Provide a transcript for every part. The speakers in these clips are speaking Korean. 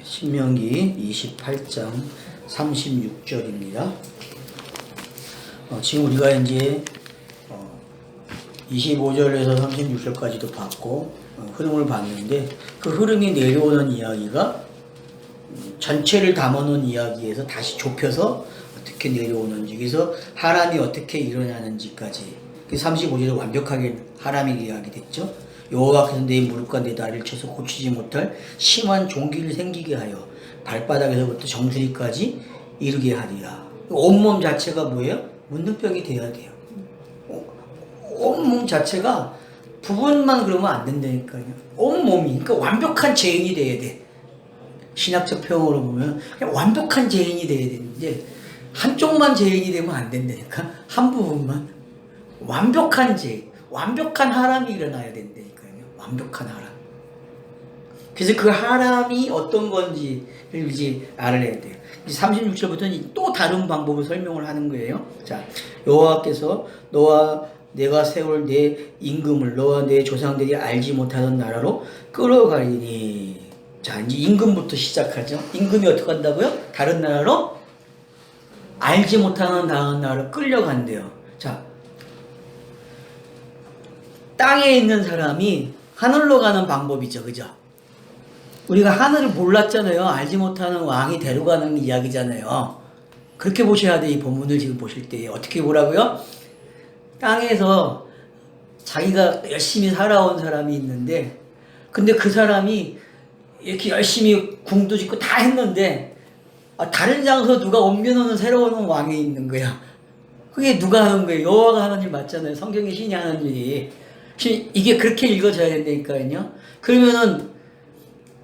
신명기 28장 36절입니다. 지금 우리가 이제 25절에서 36절까지도 봤고 흐름을 봤는데 그 흐름이 내려오는 이야기가 전체를 담아놓은 이야기에서 다시 좁혀서 어떻게 내려오는지, 그래서 하람이 어떻게 일어나는지까지 35절에 완벽하게 하람이 이야기됐죠. 여호와께서 내 무릎과 내 다리를 쳐서 고치지 못할 심한 종기를 생기게 하여 발바닥에서부터 정수리까지 이르게 하리라. 온몸 자체가 뭐예요? 문둥병이 돼야 돼요. 온몸 자체가 부분만 그러면 안 된다니까요. 온몸이, 그러니까 완벽한 죄인이 돼야 돼. 신학적 표현으로 보면 그냥 완벽한 죄인이 돼야 되는데 한쪽만 죄인이 되면 안 된다니까. 한 부분만. 완벽한 죄, 완벽한 하람이 일어나야 된다니까요. 완벽한 하람. 그래서 그 하람이 어떤 건지를 이제 알아야 돼요. 36절부터는 또 다른 방법을 설명을 하는 거예요. 자, 여호와께서 너와 내가 세울 내 임금을 너와 내 조상들이 알지 못하던 나라로 끌어가리니. 자, 이제 임금부터 시작하죠. 임금이 어떻게 한다고요? 다른 나라로 알지 못하는 다른 나라로 끌려간대요. 자, 땅에 있는 사람이 하늘로 가는 방법이죠. 그죠? 우리가 하늘을 몰랐잖아요. 알지 못하는 왕이 데려가는 이야기잖아요. 그렇게 보셔야 돼. 이 본문을 지금 보실 때. 어떻게 보라고요? 땅에서 자기가 열심히 살아온 사람이 있는데, 근데 그 사람이 이렇게 열심히 궁도 짓고 다 했는데 다른 장소 누가 옮겨놓는 새로운 왕이 있는 거야. 그게 누가 하는 거예요? 여호와가 하는 일 맞잖아요. 성경의 신이 하는 일이. 이게 그렇게 읽어져야 된다니까요. 그러면은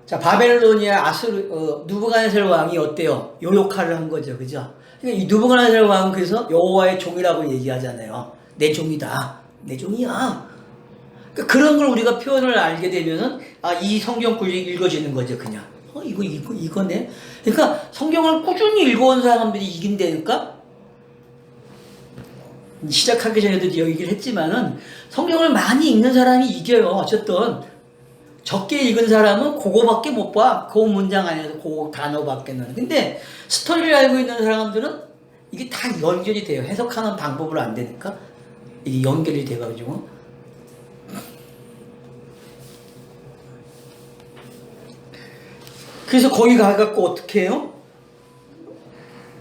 자, 바벨로니아 누부갓네살 왕이 어때요? 요 역할을 한 거죠. 그죠? 그러니까 이 누부갓네살 왕은 그래서 여호와의 종이라고 얘기하잖아요. 내 종이다. 내 종이야. 그러니까 그런 걸 우리가 표현을 알게 되면은 이 성경 구절이 읽어지는 거죠. 그냥 이거네. 그러니까 성경을 꾸준히 읽어온 사람들이 이긴다니까. 시작하기 전에도 얘기를 했지만은 성경을 많이 읽는 사람이 이겨요. 어쨌든 적게 읽은 사람은 그거밖에 못 봐. 그 문장 안에서 그 단어밖에는. 근데 스토리를 알고 있는 사람들은 이게 다 연결이 돼요. 해석하는 방법을 안 되니까 이게 연결이 돼가지고. 그래서 거기 가갖고 어떻게 해요?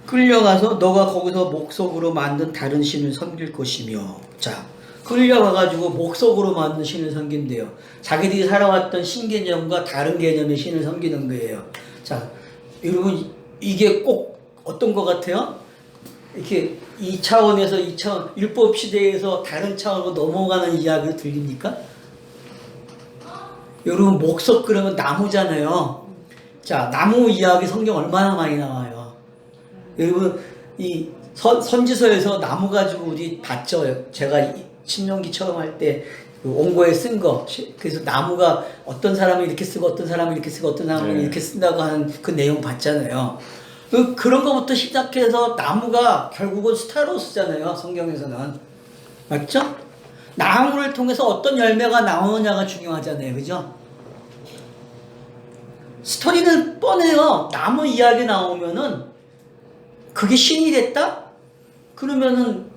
끌려가서 너가 거기서 목석으로 만든 다른 신을 섬길 것이며. 자, 끌려가가지고 목석으로 만든 신을 섬긴대요. 자기들이 살아왔던 신개념과 다른 개념의 신을 섬기는 거예요. 자, 여러분 이게 꼭 어떤 것 같아요? 이렇게 이 차원에서 이 차원, 율법 시대에서 다른 차원으로 넘어가는 이야기가 들립니까? 여러분 목석 그러면 나무잖아요. 자, 나무 이야기 성경 얼마나 많이 나와요. 여러분 이 선지서에서 나무 가지고 우리 봤죠. 제가 신명기 처음 할 때 원고에 쓴 거. 그래서 나무가 어떤 사람이 이렇게 쓰고 어떤 사람이 이렇게 쓰고 어떤 사람이 이렇게 쓴다고 하는 그 내용 봤잖아요. 그런 거부터 시작해서 나무가 결국은 스타로스잖아요. 성경에서는. 맞죠? 나무를 통해서 어떤 열매가 나오느냐가 중요하잖아요. 그죠? 스토리는 뻔해요. 나무 이야기 나오면은 그게 신이 됐다? 그러면은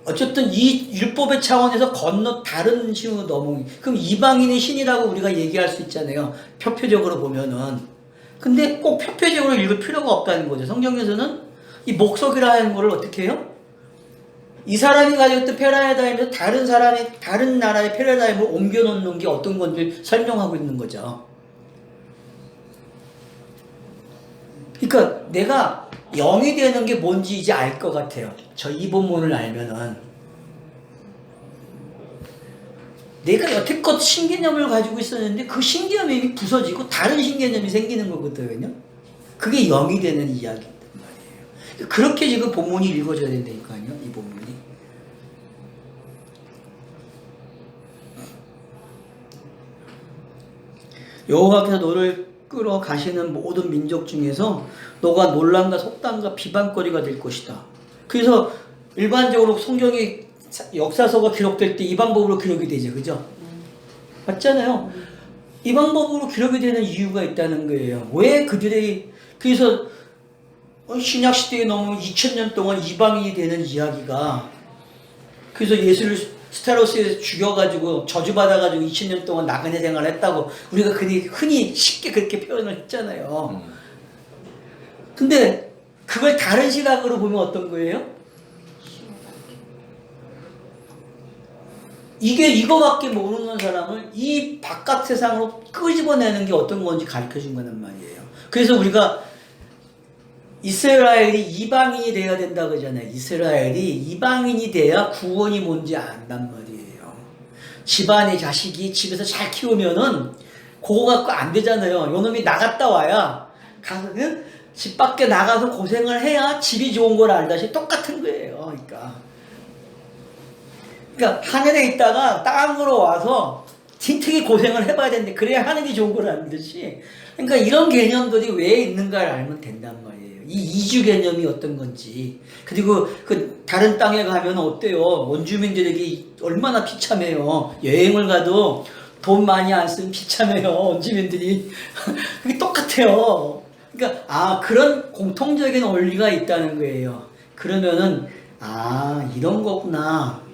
어쨌든 이 율법의 차원에서 건너 다른 신으로 넘어오기. 그럼 이방인의 신이라고 우리가 얘기할 수 있잖아요. 표표적으로 보면은. 근데 꼭 표표적으로 읽을 필요가 없다는 거죠. 성경에서는 이 목석이라는 거를 어떻게 해요? 이 사람이 가지고 있던 패러다임에서 다른 나라의 패러다임을 옮겨놓는 게 어떤 건지 설명하고 있는 거죠. 그러니까 내가 영이 되는 게 뭔지 이제 알 것 같아요. 저 이 본문을 알면은. 내가 여태껏 신개념을 가지고 있었는데 그 신개념이 부서지고 다른 신개념이 생기는 거거든요. 그게 영이 되는 이야기란 말이에요. 그렇게 지금 본문이 읽어져야 된다니까요. 이 본문이. 여호와께서 너를 끌어가시는 모든 민족 중에서 너가 논란과 속담과 비방거리가 될 것이다. 그래서 일반적으로 성경이 역사서가 기록될 때 이 방법으로 기록이 되죠. 그죠? 맞잖아요. 이 방법으로 기록이 되는 이유가 있다는 거예요. 왜 그들이 그래서 신약 시대에 넘어 2000년 동안 이방인이 되는 이야기가 그래서 예수를 스테로스에서 죽여가지고 저주받아가지고 2000년 동안 나그네 생활을 했다고 우리가 흔히 쉽게 그렇게 표현을 했잖아요. 근데 그걸 다른 시각으로 보면 어떤 거예요? 이거밖에 모르는 사람을 이 바깥 세상으로 끄집어내는 게 어떤 건지 가르쳐 준 거란 말이에요. 그래서 우리가 이스라엘이 이방인이 돼야 된다 그러잖아요. 이스라엘이 이방인이 돼야 구원이 뭔지 안단 말이에요. 집안의 자식이 집에서 잘 키우면은 그거 갖고 안 되잖아요. 요놈이 나갔다 와야 가서는 집 밖에 나가서 고생을 해야 집이 좋은 걸 알다시 똑같은 거예요. 그러니까 하늘에 있다가 땅으로 와서 틴트기 고생을 해봐야 되는데 그래야 하늘이 좋은 걸 아는 듯이 그러니까 이런 개념들이 왜 있는가를 알면 된단 말이에요. 이 이주 개념이 어떤 건지 그리고 그 다른 땅에 가면 어때요? 원주민들에게 얼마나 비참해요. 여행을 가도 돈 많이 안 쓰면 비참해요. 원주민들이 그게 똑같아요. 그러니까 그런 공통적인 원리가 있다는 거예요. 그러면은 이런 거구나.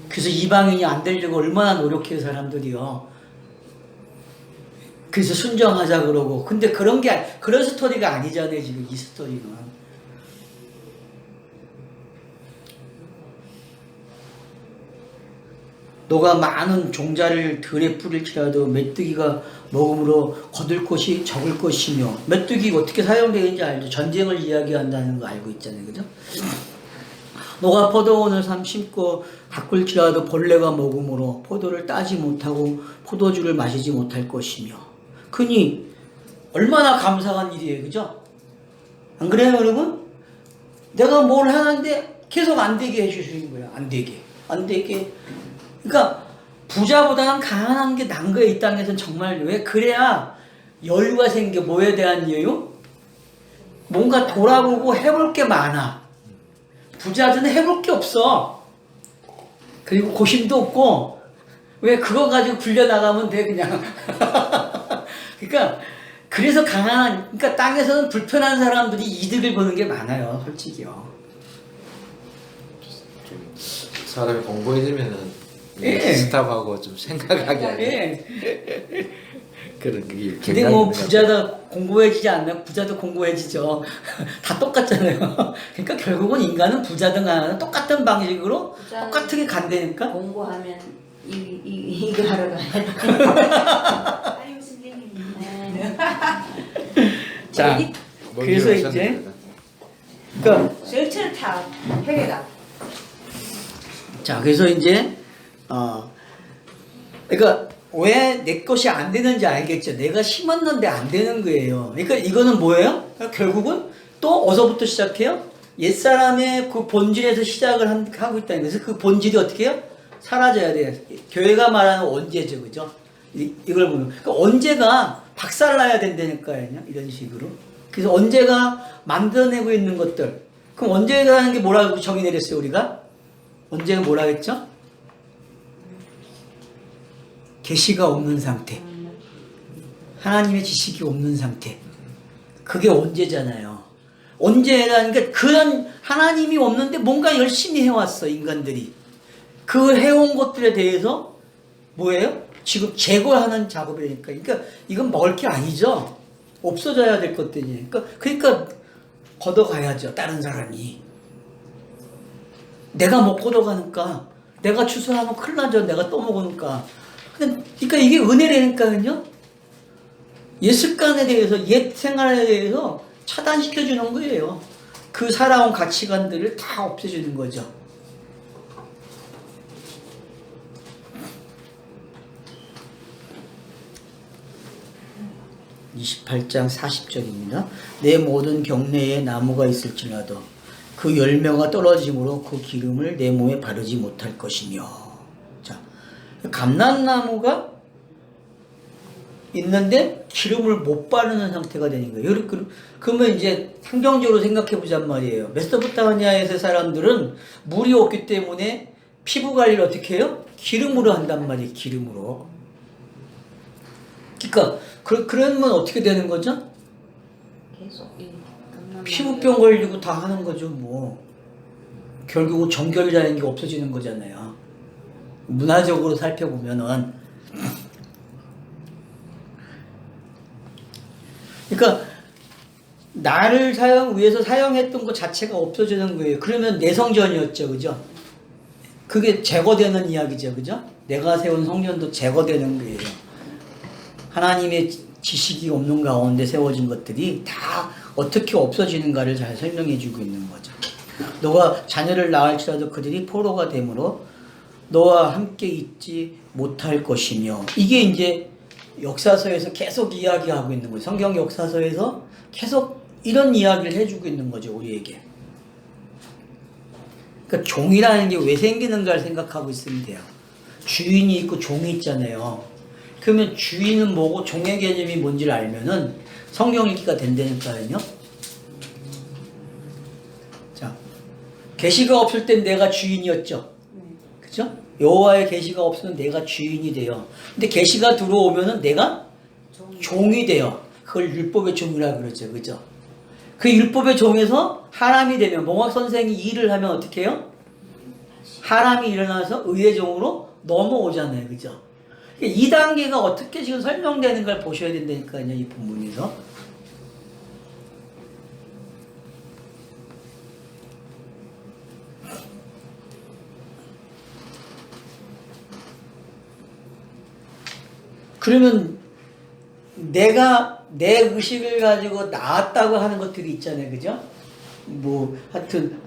그래서 이방인이 안 되려고 얼마나 노력해요 사람들이요. 그래서 순정하자 그러고 근데 그런 스토리가 아니잖아요 지금 이 스토리는. 너가 많은 종자를 들에 뿌릴지라도 메뚜기가 먹음으로 거둘 것이 적을 것이며 메뚜기가 어떻게 사용되는지 알죠? 전쟁을 이야기한다는 거 알고 있잖아요. 그죠? 너가 포도원을 심고 가꿀지라도 벌레가 먹음으로 포도를 따지 못하고 포도주를 마시지 못할 것이며 그니 얼마나 감사한 일이에요. 그죠? 안 그래요 여러분? 내가 뭘 하는데 계속 안 되게 해주시는 거야. 안 되게. 그러니까 부자보다는 가난한 게 난 거예요. 이 땅에서는 정말. 왜? 그래야 여유가 생겨. 뭐에 대한 여유? 뭔가 돌아보고 해볼 게 많아. 부자들은 해볼 게 없어. 그리고 고심도 없고 왜 그거 가지고 굴려나가면 돼 그냥. 그러니까 그래서 그러니까 땅에서는 불편한 사람들이 이득을 보는 게 많아요. 솔직히요. 사람이 공부해지면은 스탑하고 좀 생각하게 하는 그런 게. 근데 뭐 부자다 공부해지지 않나요? 부자도 공부해지죠. 다 똑같잖아요. 그러니까 결국은 인간은 부자든 가난하든 똑같은 방식으로 똑같게 간다니까. 공부하면 이거 하러 가야 돼. 아유 선생님. 자, 그래서 이제 그러니까 절차를 다 해결다. 자, 그래서 이제 그러니까 왜 내 것이 안 되는지 알겠죠. 내가 심었는데 안 되는 거예요. 그러니까 이거는 뭐예요? 결국은 또 어디서부터 시작해요? 옛사람의 그 본질에서 시작을 하고 있다는 거예요. 그래서 그 본질이 어떻게 해요? 사라져야 돼요. 교회가 말하는 언제죠, 그죠? 이걸 보면 그러니까 언제가 박살나야 된다니까요. 이런 식으로. 그래서 언제가 만들어내고 있는 것들. 그럼 언제라는 게 뭐라고 정의 내렸어요, 우리가? 언제가 뭐라 했죠? 계시가 없는 상태. 하나님의 지식이 없는 상태. 그게 언제잖아요. 언제라는 게 그런 하나님이 없는데 뭔가 열심히 해왔어, 인간들이. 그 해온 것들에 대해서 뭐예요? 지금 제거하는 작업이니까. 그러니까 이건 먹을 게 아니죠. 없어져야 될 것들이에요. 그러니까 걷어가야죠, 다른 사람이. 내가 못 걷어가니까. 내가 추수하면 큰일 나죠. 내가 또 먹으니까. 그러니까 이게 은혜라니까요. 옛 습관에 대해서, 옛 생활에 대해서 차단시켜주는 거예요. 그 살아온 가치관들을 다 없애주는 거죠. (28장 40절입니다) 내 모든 경내에 나무가 있을지라도 그 열매가 떨어짐으로 그 기름을 내 몸에 바르지 못할 것이며. 자, 감람나무가 있는데 기름을 못 바르는 상태가 되는 거예요. 그러면 이제 상정적으로 생각해 보잔 말이에요. 메소포타미아에서 사람들은 물이 없기 때문에 피부 관리를 어떻게 해요? 기름으로 한단 말이에요. 기름으로. 그러니까 그러면 어떻게 되는 거죠? 계속 이 피부병 걸리고 다 하는 거죠, 뭐. 결국은 정결이라는 게 없어지는 거잖아요. 문화적으로 살펴보면은. 그러니까 나를 위해서 사용했던 것 자체가 없어지는 거예요. 그러면 내 성전이었죠, 그죠? 그게 제거되는 이야기죠, 그죠? 내가 세운 성전도 제거되는 거예요. 하나님의 지식이 없는 가운데 세워진 것들이 다 어떻게 없어지는가를 잘 설명해 주고 있는 거죠. 너가 자녀를 낳을지라도 그들이 포로가 되므로 너와 함께 있지 못할 것이며, 이게 이제 역사서에서 계속 이야기하고 있는 거예요. 성경 역사서에서 계속 이런 이야기를 해주고 있는 거죠, 우리에게. 그러니까 종이라는 게 왜 생기는가를 생각하고 있으면 돼요. 주인이 있고 종이 있잖아요. 그러면 주인은 뭐고 종의 개념이 뭔지를 알면은 성경 읽기가 된다니까요. 자, 계시가 없을 땐 내가 주인이었죠. 그죠? 여호와의 계시가 없으면 내가 주인이 돼요. 근데 계시가 들어오면은 내가 종이 돼요. 그걸 율법의 종이라 그러죠, 그죠? 그 율법의 종에서 하람이 되면, 몽학 선생이 일을 하면 어떻게 해요? 하람이 일어나서 의의 종으로 넘어오잖아요, 그죠? 이 단계가 어떻게 지금 설명되는 걸 보셔야 된다니까요, 이 본문에서. 그러면 내가 내 의식을 가지고 나았다고 하는 것들이 있잖아요, 그죠? 뭐 하여튼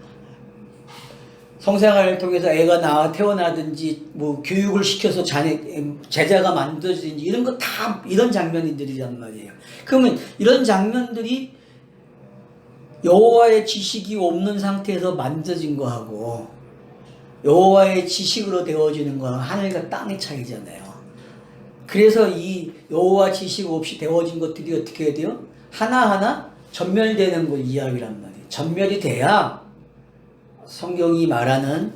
성생활을 통해서 애가 태어나든지 뭐 교육을 시켜서 제자가 만들어지든지 이런 거 다 이런 장면들이란 말이에요. 그러면 이런 장면들이 여호와의 지식이 없는 상태에서 만들어진 거하고 여호와의 지식으로 되어지는 거랑 하늘과 땅의 차이잖아요. 그래서 이 여호와 지식 없이 되어진 것들이 어떻게 해야 돼요? 하나하나 전멸되는 거 이야기란 말이에요. 전멸이 돼야 성경이 말하는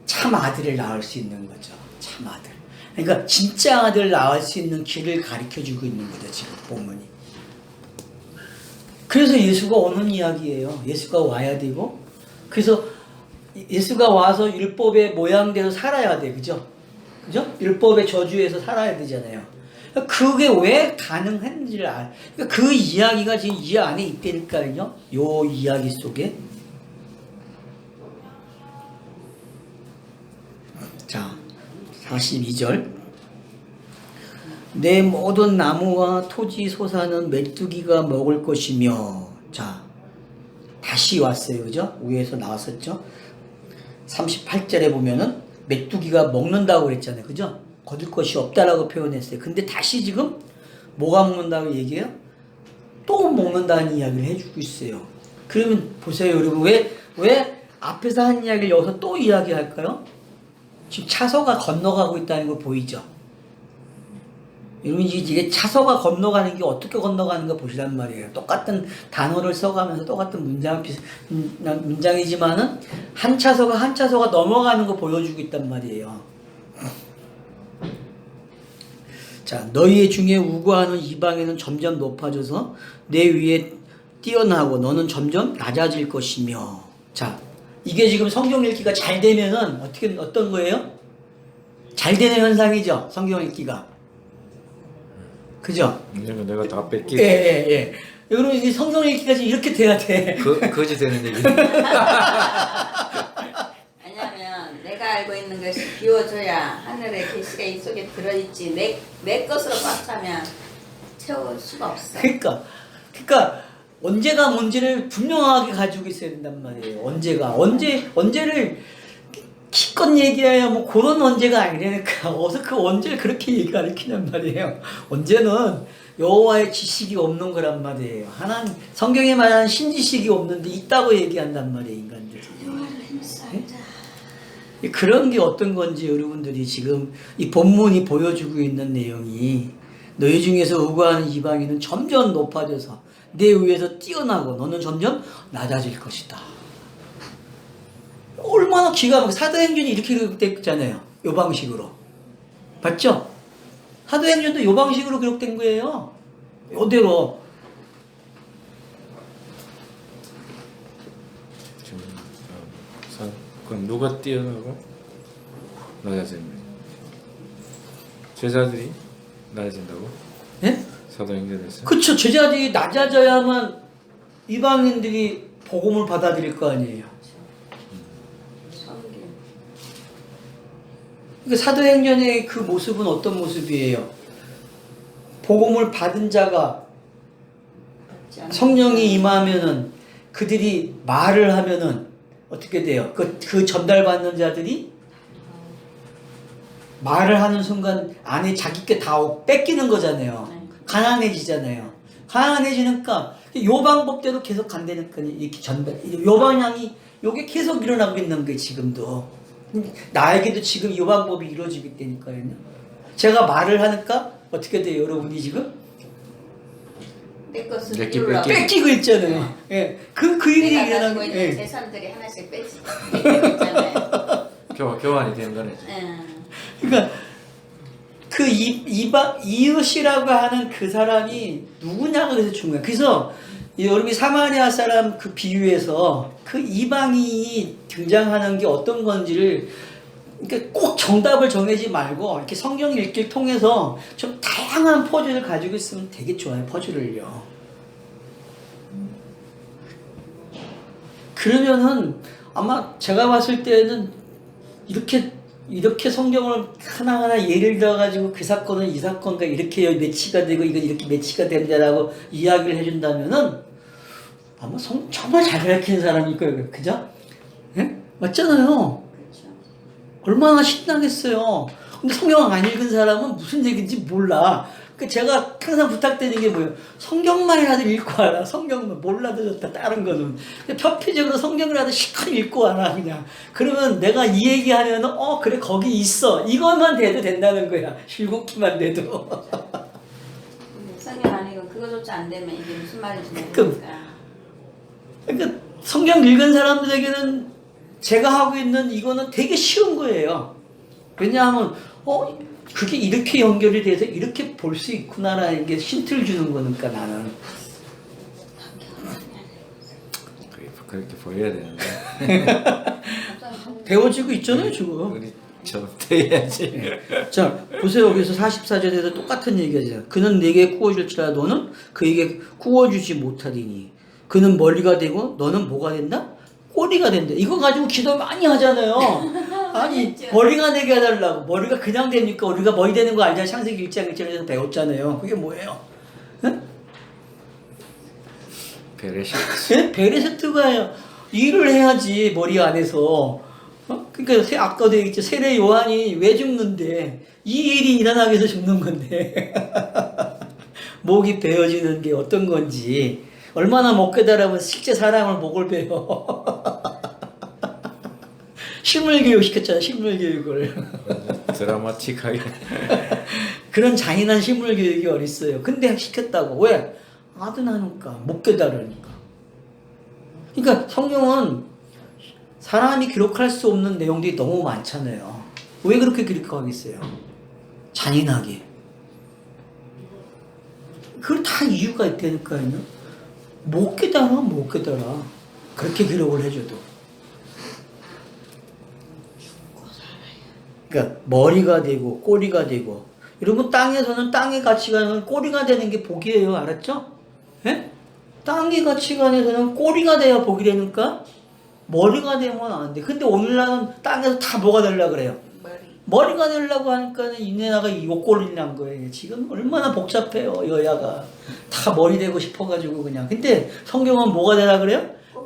참 아들을 낳을 수 있는 거죠. 참 아들. 그러니까 진짜 아들 낳을 수 있는 길을 가르쳐주고 있는 거죠, 지금 본문이. 그래서 예수가 오는 이야기예요. 예수가 와야 되고, 그래서 예수가 와서 율법의 모양대로 살아야 돼, 그죠? 그죠? 율법의 저주에서 살아야 되잖아요. 그게 왜 가능했는지를 그러니까 그 이야기가 지금 이 안에 있다니까요. 요 이야기 속에. 자, 42절. 내 모든 나무와 토지 소사는 메뚜기가 먹을 것이며. 자, 다시 왔어요, 그죠? 위에서 나왔었죠? 38절에 보면은 메뚜기가 먹는다고 그랬잖아요, 그죠? 거둘 것이 없다라고 표현했어요. 근데 다시 지금 뭐가 먹는다고 얘기해요? 또 먹는다는 이야기를 해주고 있어요. 그러면 보세요, 여러분. 왜 앞에서 한 이야기를 여기서 또 이야기할까요? 지금 차서가 건너가고 있다는 거 보이죠? 여러분, 이게 차서가 건너가는 게 어떻게 건너가는 거 보시란 말이에요. 똑같은 단어를 써가면서 똑같은 문장이지만은 한 차서가 넘어가는 거 보여주고 있단 말이에요. 자, 너희 중에 우고하는 이방인은 점점 높아져서 내 위에 뛰어나고 너는 점점 낮아질 것이며. 자, 이게 지금 성경 읽기가 잘 되면은 어떤 거예요? 잘 되는 현상이죠, 성경 읽기가. 그죠? 왜냐면 내가 다 뺏기. 예. 여러분, 이게 성경 읽기가 지금 이렇게 돼야 돼. 거지 되는 얘기. 왜냐면 내가 알고 있는 것이 비워줘야 하늘의 계시가 이 속에 들어있지. 내 것으로 꽉 차면 채울 수가 없어. 그러니까 언제가 뭔지를 분명하게 가지고 있어야 된단 말이에요. 언제를 기껏 얘기해야 뭐 그런 언제가 아니라니까. 어서 그 언제를 그렇게 가르치냔 말이에요. 언제는 여호와의 지식이 없는 거란 말이에요. 하나님 성경에 말하는 신지식이 없는데 있다고 얘기한단 말이에요, 인간들이. 네? 그런 게 어떤 건지 여러분들이 지금 이 본문이 보여주고 있는 내용이, 너희 중에서 우고하는 이방인은 점점 높아져서 내 위에서 뛰어나고 너는 점점 낮아질 것이다. 얼마나 기가 막혀. 사도행전이 이렇게 됐잖아요, 이 방식으로. 봤죠? 사도행전도 요 방식으로 기록된 거예요. 이대로. 지금 그럼 누가 뛰어나고 낮아지는 제자들이 낮아진다고? 예? 사도행전에서? 그쵸. 제자들이 낮아져야만 이방인들이 복음을 받아들일 거 아니에요. 성경. 그러니까 사도행전의 그 모습은 어떤 모습이에요? 복음을 받은 자가 받지 않는 성령이 임하면은 그들이 말을 하면은 어떻게 돼요? 그 전달받는 자들이 말을 하는 순간 안에 자기께 다 뺏기는 거잖아요. 가난해지잖아요. 가난해지니까 요 방법대로 계속 간다니까 이렇게 전달, 요 방향이 요게 계속 일어나고 있는 게 지금도 나에게도 지금 이 방법이 이루어지기 때니까요. 제가 말을 하니까 어떻게 돼요, 여러분이 지금? 내 것을 내끼 이루려고. 뺏기. 뺏기고 있잖아요. 예, 그 일이 내가 가지고 일어나고 있는 예. 재산들이 하나씩 뺏기고 있잖아요. 교환이 되는 거네. 그러니까 그 이웃이라고 하는 그 사람이 누구냐가 그래서 중요해요. 그래서 여러분이 사마리아 사람 그 비유에서 그 이방인이 등장하는 게 어떤 건지를 그러니까 꼭 정답을 정하지 말고 이렇게 성경 읽기를 통해서 좀 다양한 퍼즐을 가지고 있으면 되게 좋아요. 퍼즐을요. 그러면은 아마 제가 봤을 때는 이렇게 성경을 하나하나 예를 들어가지고 그 사건은 이 사건과 이렇게 매치가 되고 이건 이렇게 매치가 된다라고 이야기를 해준다면은 아마 정말 잘 가르치는 사람일 거예요. 그죠? 예? 맞잖아요. 그렇죠. 얼마나 신나겠어요. 근데 성경 안 읽은 사람은 무슨 얘기인지 몰라. 그 제가 항상 부탁드리는 게 뭐예요? 성경만이라도 읽고 와라. 성경만 몰라도 좋다. 다른 거는. 표피적으로 성경이라도 실컷 읽고 와라. 그냥. 그러면 내가 이 얘기하면 그래 거기 있어. 이것만 돼도 된다는 거야. 실곡기만 돼도. 근데 성경 안 읽으면 그거조차 안 되면 이게 무슨 말인지 그- 모르니까. 그러니까 성경 읽은 사람들에게는 제가 하고 있는 이거는 되게 쉬운 거예요. 왜냐하면 그게 이렇게 연결이 돼서 이렇게 볼 수 있구나라는 게 힌트를 주는 거니까 나는. 그렇게 보여야 되는데. 배워지고 있잖아요 지금. 우리 좀 돼야지. 자 보세요. 여기서 44절에서 똑같은 얘기하잖아요. 그는 내게 구워줄지라 너는 그에게 구워주지 못하리니 그는 머리가 되고 너는 뭐가 된다? 꼬리가 된다. 이거 가지고 기도 많이 하잖아요. 아니 머리가 되게 해달라고. 머리가 그냥 되니까 우리가 머리 되는 거 알잖아요. 창세기 1장 1절에서 배웠잖아요. 그게 뭐예요? 응? 베레시트. 예? 베레세트가 일을 해야지 머리 안에서. 그러니까 아까도 얘기했죠. 세례 요한이 왜 죽는데 이 일이 일어나기 위해서 죽는 건데 목이 베어지는 게 어떤 건지 얼마나 못 깨달으면 실제 사람을 목을 베어. 실물 교육 시켰잖아. 실물 교육을. 드라마틱하게. 그런 잔인한 실물 교육이 어딨어요. 근데 시켰다고. 왜? 아둔하니까 못 깨달으니까. 그러니까 성경은 사람이 기록할 수 없는 내용들이 너무 많잖아요. 왜 그렇게 기록하겠어요? 잔인하게. 그걸 다 이유가 있다니까요. 못 깨달아, 못 깨달아. 그렇게 기록을 해줘도. 그러니까 머리가 되고 꼬리가 되고. 여러분 땅에서는 땅의 가치관은 꼬리가 되는 게 복이에요. 알았죠? 예? 땅의 가치관에서는 꼬리가 돼야 복이 되니까 머리가 되면 안 돼. 근데 오늘날은 땅에서 다 뭐가 되려고 그래요? 머리가 되려고 하니까 이내나가 욕골이 난 거예요. 지금 얼마나 복잡해요, 여야가. 다 머리 되고 싶어가지고 그냥. 근데 성경은 뭐가 되라 그래요?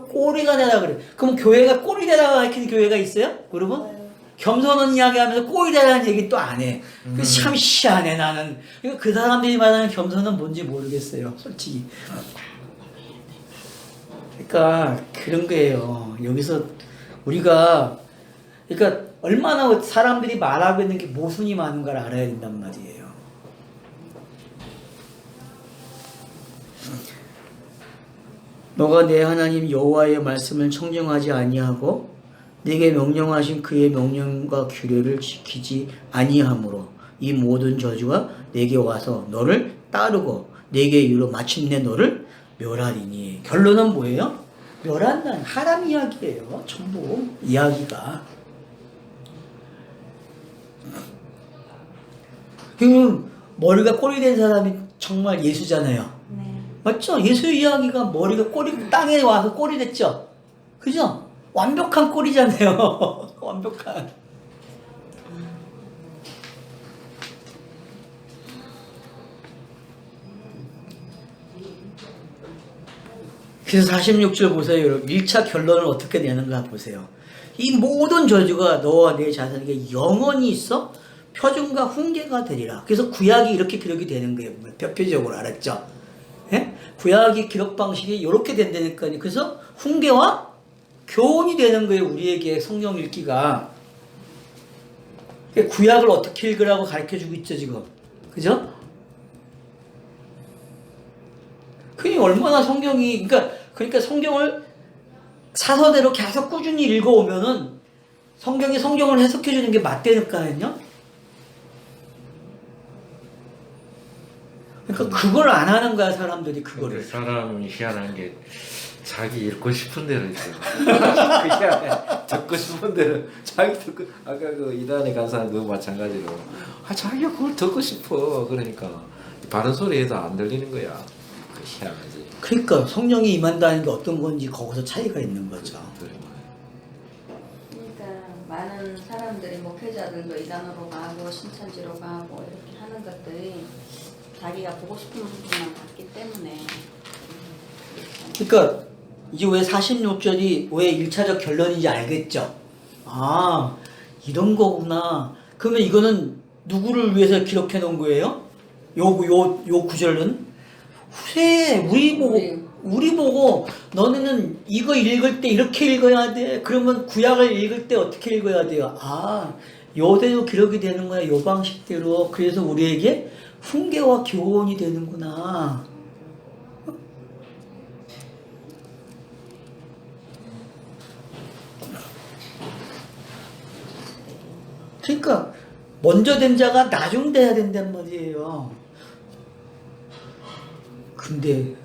꼬리가 되라 그래요. 그럼 교회가 꼬리 되라고 가르치는 교회가 있어요? 여러분? 겸손한 이야기 하면서 꼬리 되라는 얘기 또 안 해. 참 희한해, 나는. 그 사람들이 말하는 겸손은 뭔지 모르겠어요, 솔직히. 그러니까 그런 거예요. 여기서 우리가 그러니까 얼마나 사람들이 말하고 있는 게 모순이 많은가를 알아야 된단 말이에요. 너가 내 하나님 여호와의 말씀을 청정하지 아니하고 네게 명령하신 그의 명령과 규례를 지키지 아니하므로 이 모든 저주가 내게 와서 너를 따르고 내게 이르러 마침내 너를 멸하리니. 결론은 뭐예요? 멸한다는 하람 이야기예요. 전부 이야기가. 그럼 머리가 꼬리 된 사람이 정말 예수잖아요. 네. 맞죠? 예수 이야기가 머리가 꼬리, 땅에 와서 꼬리 됐죠? 그죠? 완벽한 꼬리잖아요. 완벽한. 그래서 46절 보세요, 여러분. 1차 결론을 어떻게 내는가 보세요. 이 모든 저주가 너와 내 자손에게 영원히 있어 표준과 훈계가 되리라. 그래서 구약이 이렇게 기록이 되는 거예요. 대표적으로 알았죠? 예? 구약의 기록 방식이 이렇게 된다니까요. 그래서 훈계와 교훈이 되는 거예요. 우리에게 성경 읽기가. 구약을 어떻게 읽으라고 가르쳐주고 있죠, 지금. 그죠? 그게 얼마나 성경이, 그러니까 성경을 사서대로 계속 꾸준히 읽어오면은 성경이 성경을 해석해주는 게 맞다니까요. 그러니까 그걸 안 하는 거야, 사람들이 그거를. 근데 사람이 희한한 게 자기 읽고 싶은 대로 있어요. 그게 아니라 듣고 싶은 대로 자기 듣고 아까 그 이단에 간 사람 그거 마찬가지로 자기가 그걸 듣고 싶어. 그러니까 바른 소리 해도 안 들리는 거야. 그 희한하지. 그러니까 성령이 임한다는 게 어떤 건지 거기서 차이가 있는 거죠. 그러니까 많은 사람들이 목회자들도 이단으로 가고 신천지로 가고 이렇게 하는 것들이 자기가 보고 싶은 부분만 봤기 때문에. 그러니까 이제 왜 46절이 왜 1차적 결론인지 알겠죠? 아, 이런 거구나. 그러면 이거는 누구를 위해서 기록해 놓은 거예요? 요 구절은? 우리 보고 너네는 이거 읽을 때 이렇게 읽어야 돼. 그러면 구약을 읽을 때 어떻게 읽어야 돼요? 아, 요대로 기록이 되는 거야. 요 방식대로. 그래서 우리에게 훈계와 교훈이 되는구나. 그러니까 먼저 된 자가 나중 돼야 된단 말이에요. 근데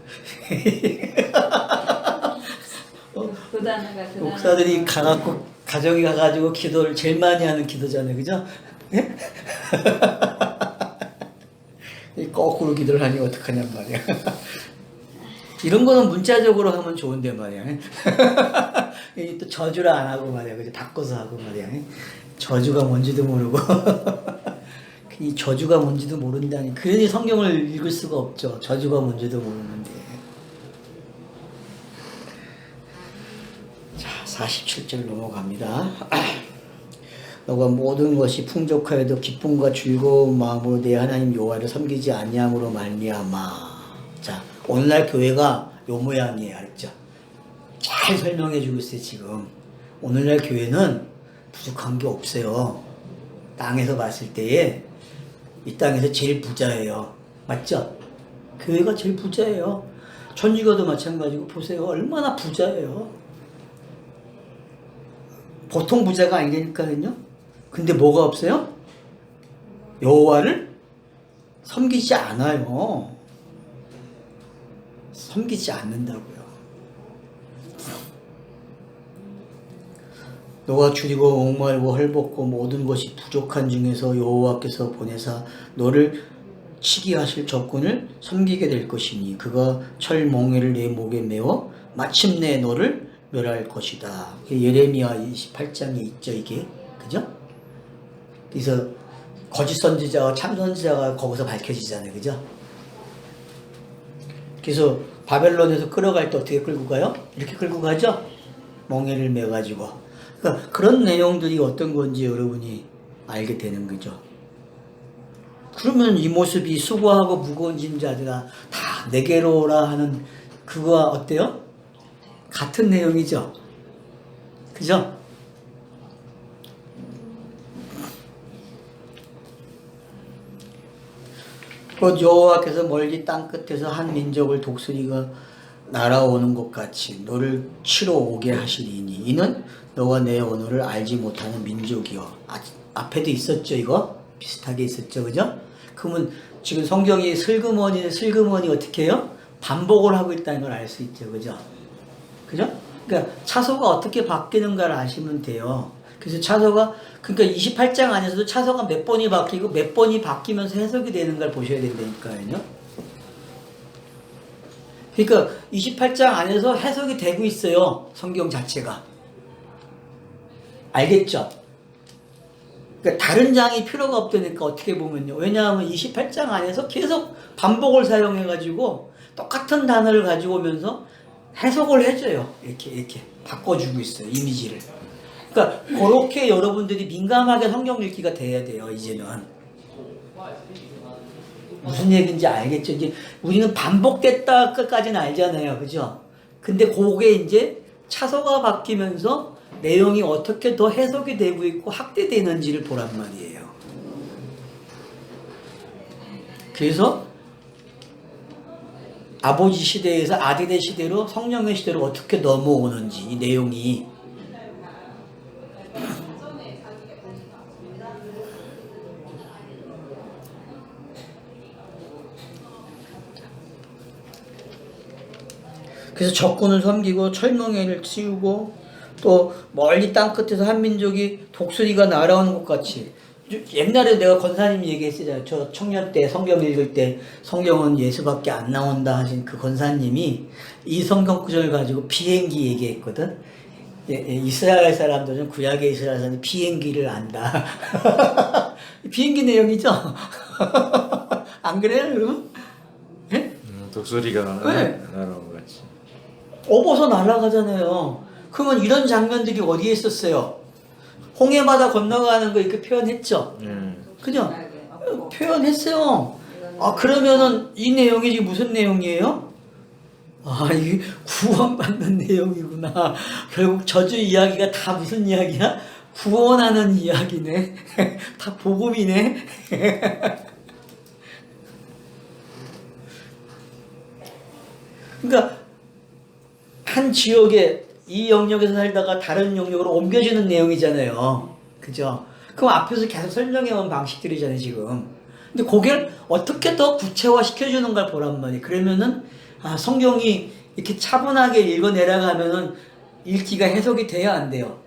그 단어가 그 목사들이 가갖고 가정에 가가지고 기도를 제일 많이 하는 기도잖아요, 그죠? 예? 이 거꾸로 기도를 하니 어떡하냔 말이야. 이런 거는 문자적으로 하면 좋은데 말이야. 이 또 저주를 안 하고 말이야, 그죠? 바꿔서 하고 말이야. 저주가 뭔지도 모르고. 이 저주가 뭔지도 모른다니. 그러니 성경을 읽을 수가 없죠. 저주가 뭔지도 모르는데. 자, 47절 넘어갑니다. 너가 모든 것이 풍족하여도 기쁨과 즐거운 마음으로 내 하나님 여호와를 섬기지 아니함으로 말미암아. 자, 오늘날 교회가 요 모양이에요. 알죠? 잘 설명해 주고 있어요, 지금. 오늘날 교회는 부족한 게 없어요. 땅에서 봤을 때에 이 땅에서 제일 부자예요. 맞죠? 교회가 제일 부자예요. 천주교도 마찬가지고 보세요. 얼마나 부자예요. 보통 부자가 아니니까요. 근데 뭐가 없어요? 여호와를 섬기지 않아요. 섬기지 않는다고요. 너가 줄이고 목말고 헐벗고 모든 것이 부족한 중에서 여호와께서 보내사 너를 치게 하실 적군을 섬기게 될 것이니 그가 철 멍에를 내 목에 메어 마침내 너를 멸할 것이다. 예레미야 28장에 있죠, 이게. 그죠? 그래서 거짓 선지자와 참 선지자가 거기서 밝혀지잖아요. 그죠? 그래서 바벨론에서 끌어갈 때 어떻게 끌고 가요? 이렇게 끌고 가죠? 멍에를 메가지고. 그러니까 그런 내용들이 어떤 건지 여러분이 알게 되는 거죠. 그러면 이 모습이 수고하고 무거운 짐 자들아 다 내게로 오라 하는 그거와 어때요? 같은 내용이죠. 그죠? 곧 여호와께서 멀리 땅 끝에서 한 민족을 독수리가 날아오는 것 같이 너를 치러 오게 하시리니 이는 너와 내 언어를 알지 못하는 민족이여. 앞에도 있었죠, 이거? 비슷하게 있었죠, 그죠? 그러면 지금 성경이 슬그머니 어떻게 해요? 반복을 하고 있다는 걸 알 수 있죠, 그죠? 그죠? 그러니까 차소가 어떻게 바뀌는가를 아시면 돼요. 그래서 차소가 그러니까 28장 안에서도 차소가 몇 번이 바뀌고 몇 번이 바뀌면서 해석이 되는 걸 보셔야 된다니까요. 그러니까 28장 안에서 해석이 되고 있어요. 성경 자체가. 알겠죠? 그러니까 다른 장이 필요가 없다니까 어떻게 보면요. 왜냐하면 28장 안에서 계속 반복을 사용해가지고 똑같은 단어를 가지고 오면서 해석을 해줘요. 이렇게 바꿔주고 있어요. 이미지를. 그러니까 그렇게 여러분들이 민감하게 성경 읽기가 돼야 돼요. 이제는. 무슨 얘기인지 알겠죠? 이제 우리는 반복됐다 끝까지는 알잖아요. 그죠? 근데 그게 이제 차서가 바뀌면서 내용이 어떻게 더 해석이 되고 있고 확대되는지를 보란 말이에요. 그래서 아버지 시대에서 아들의 시대로 성령의 시대로 어떻게 넘어오는지 이 내용이 그래서 적군을 섬기고 철멍에를 치우고 또 멀리 땅끝에서 한 민족이 독수리가 날아오는 것 같이 옛날에 내가 권사님이 얘기했어요. 저 청년 때 성경 읽을 때 성경은 예수밖에 안 나온다 하신 그 권사님이 이 성경 구절을 가지고 비행기 얘기했거든. 이스라엘 사람들은 구약의 이스라엘 사람들이 비행기를 안다. 비행기 내용이죠. 안 그래요, 여러분? 예? 독수리가 네. 날아온 것 같이. 업어서 날아가잖아요. 그러면 이런 장면들이 어디에 있었어요? 홍해바다 건너가는 거 이렇게 표현했죠. 그죠? 표현했어요. 아, 그러면은 이 내용이 지금 무슨 내용이에요? 아, 이게 구원받는 내용이구나. 결국 저주 이야기가 다 무슨 이야기야? 구원하는 이야기네. 다 복음이네. 그러니까 한 지역에 이 영역에서 살다가 다른 영역으로 옮겨지는 내용이잖아요. 그죠? 그럼 앞에서 계속 설명해온 방식들이잖아요, 지금. 근데 그걸 어떻게 더 구체화 시켜주는가 보란 말이에요. 그러면은, 아, 성경이 이렇게 차분하게 읽어내려가면은 읽기가 해석이 돼야 안 돼요.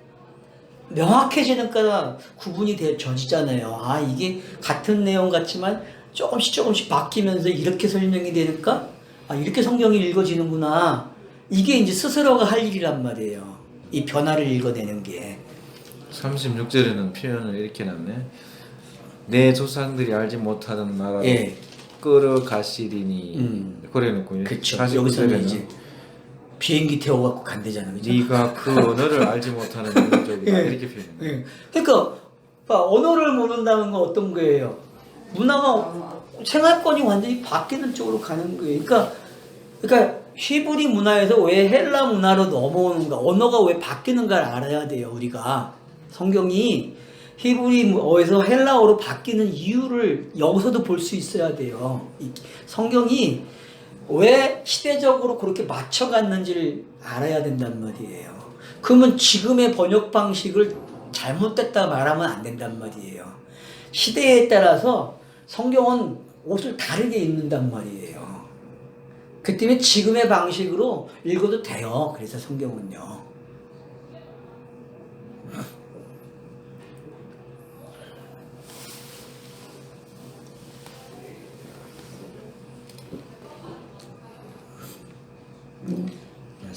명확해지니까 구분이 되어지잖아요. 아, 이게 같은 내용 같지만 조금씩 바뀌면서 이렇게 설명이 되니까, 아, 이렇게 성경이 읽어지는구나. 이게 이제 스스로가 할 일이란 말이에요. 이 변화를 읽어내는 게. 36절에는 표현을 이렇게 놨네. 내 조상들이 알지 못하던 나라로 예. 끌어가시리니. 그래놓고 그렇죠. 여기서는 이제 비행기 태워갖고 간대잖아요. 그죠? 네가 그 언어를 알지 못하는 민족이다. 예. 이렇게 표현해. 예. 그러니까 언어를 모른다는 건 어떤 거예요? 문화가 생활권이 완전히 바뀌는 쪽으로 가는 거예요. 그러니까 히브리 문화에서 왜 헬라 문화로 넘어오는가, 언어가 왜 바뀌는가를 알아야 돼요. 우리가 성경이 히브리어에서 헬라어로 바뀌는 이유를 여기서도 볼 수 있어야 돼요. 성경이 왜 시대적으로 그렇게 맞춰갔는지를 알아야 된단 말이에요. 그러면 지금의 번역 방식을 잘못됐다 말하면 안 된단 말이에요. 시대에 따라서 성경은 옷을 다르게 입는단 말이에요. 그 때문에 지금의 방식으로 읽어도 돼요. 그래서 성경은요.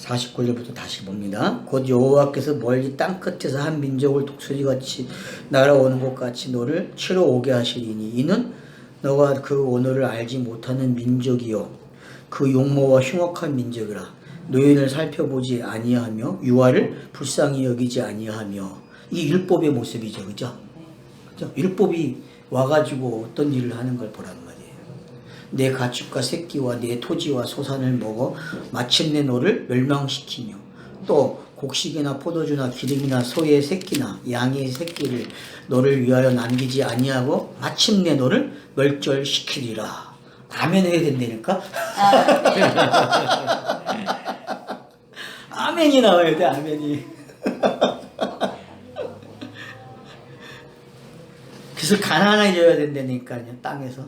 자, 49절부터 다시 봅니다. 곧 여호와께서 멀리 땅끝에서 한 민족을 독수리같이 날아오는 것 같이 너를 치러 오게 하시리니 이는 너가 그 언어를 알지 못하는 민족이요 그 용모와 흉악한 민족이라. 노인을 살펴보지 아니하며 유아를 불쌍히 여기지 아니하며. 이게 율법의 모습이죠. 그죠? 그죠? 율법이 와가지고 어떤 일을 하는 걸 보란 말이에요. 내 가축과 새끼와 내 토지와 소산을 먹어 마침내 너를 멸망시키며 또 곡식이나 포도주나 기름이나 소의 새끼나 양의 새끼를 너를 위하여 남기지 아니하고 마침내 너를 멸절시키리라. 아멘 해야 된다니까? 아멘이 나와야 돼, 아멘이. 그래서 가난해져야 된다니까요, 땅에서.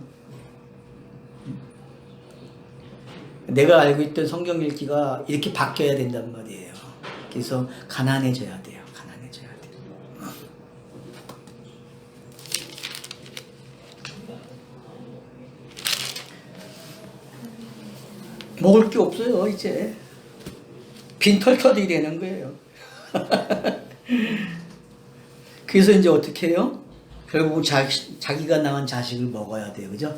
내가 알고 있던 성경 읽기가 이렇게 바뀌어야 된단 말이에요. 그래서 가난해져야 돼요. 가난해져야 돼요. 먹을 게 없어요, 이제. 빈털터리 되는 거예요. 그래서 이제 어떻게 해요? 결국은 자기가 낳은 자식을 먹어야 돼요. 그죠?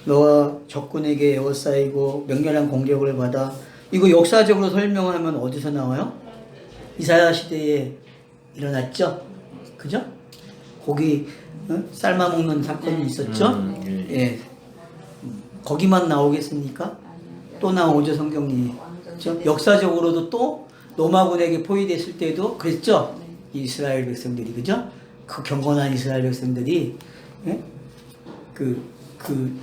너와 적군에게 에워싸이고 맹렬한 공격을 받아. 이거 역사적으로 설명하면 어디서 나와요? 이사야 시대에 일어났죠? 그죠? 고기 삶아 먹는 사건이 있었죠? 예. 거기만 나오겠습니까? 또 나오죠, 성경이. 그렇죠? 역사적으로도 또 로마군에게 포위됐을 때도 그랬죠? 이스라엘 백성들이, 그죠? 그 경건한 이스라엘 백성들이, 예? 그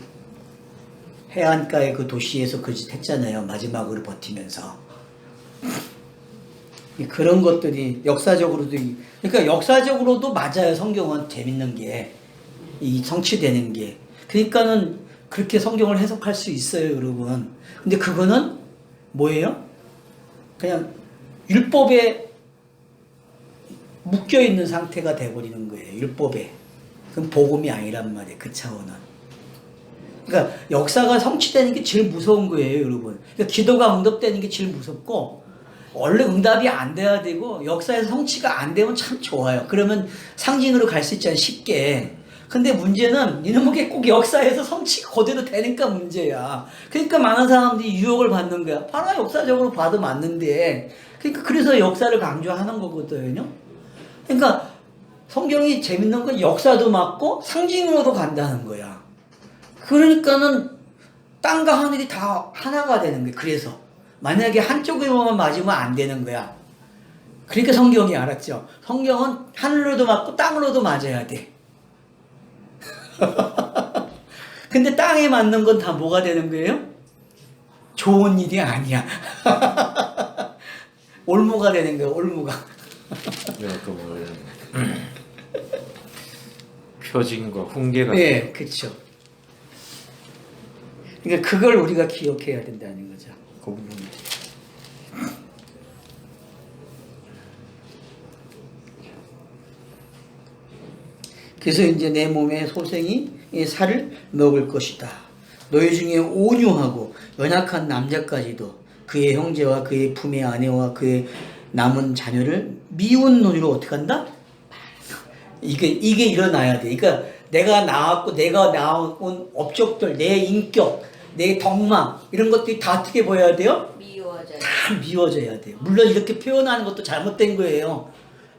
해안가의 그 도시에서 그 짓 했잖아요. 마지막으로 버티면서. 그런 것들이 역사적으로도, 그러니까 역사적으로도 맞아요. 성경은 재밌는 게. 이 성취되는 게. 그러니까는 그렇게 성경을 해석할 수 있어요, 여러분. 근데 그거는 뭐예요? 그냥 율법에 묶여있는 상태가 돼버리는 거예요. 율법에. 그럼 복음이 아니란 말이에요. 그 차원은. 그러니까 역사가 성취되는 게 제일 무서운 거예요, 여러분. 그러니까 기도가 응답되는 게 제일 무섭고, 원래 응답이 안 돼야 되고 역사에서 성취가 안 되면 참 좋아요. 그러면 상징으로 갈 수 있잖아요, 쉽게. 근데 문제는 이놈의 꼭 역사에서 성취가 그대로 되니까 문제야. 그러니까 많은 사람들이 유혹을 받는 거야. 봐라, 역사적으로 봐도 맞는데. 그러니까 그래서 역사를 강조하는 거거든요. 그러니까 성경이 재밌는 건 역사도 맞고 상징으로도 간다는 거야. 그러니까는 땅과 하늘이 다 하나가 되는 거야. 그래서 만약에 한쪽으로만 맞으면 안 되는 거야. 그러니까 성경이 알았죠. 성경은 하늘로도 맞고 땅으로도 맞아야 돼. 근데 땅에 맞는 건 다 뭐가 되는 거예요? 좋은 일이 아니야. 올무가 되는 거예요. 올무가. 표징과 훈계가. 네, 그렇죠. 그러니까 그걸 우리가 기억해야 된다는 거죠. 그 부분. 그래서 이제 내 몸에 소생이 살을 먹을 것이다. 너희 중에 온유하고 연약한 남자까지도 그의 형제와 그의 품의 아내와 그의 남은 자녀를 미운 논의로 어떻게 한다? 이게 일어나야 돼. 그러니까 내가 나왔고 내가 나온 업적들, 내 인격, 내 덕망 이런 것들이 다 어떻게 보여야 돼요? 미워져요. 다 미워져야 돼요. 물론 이렇게 표현하는 것도 잘못된 거예요.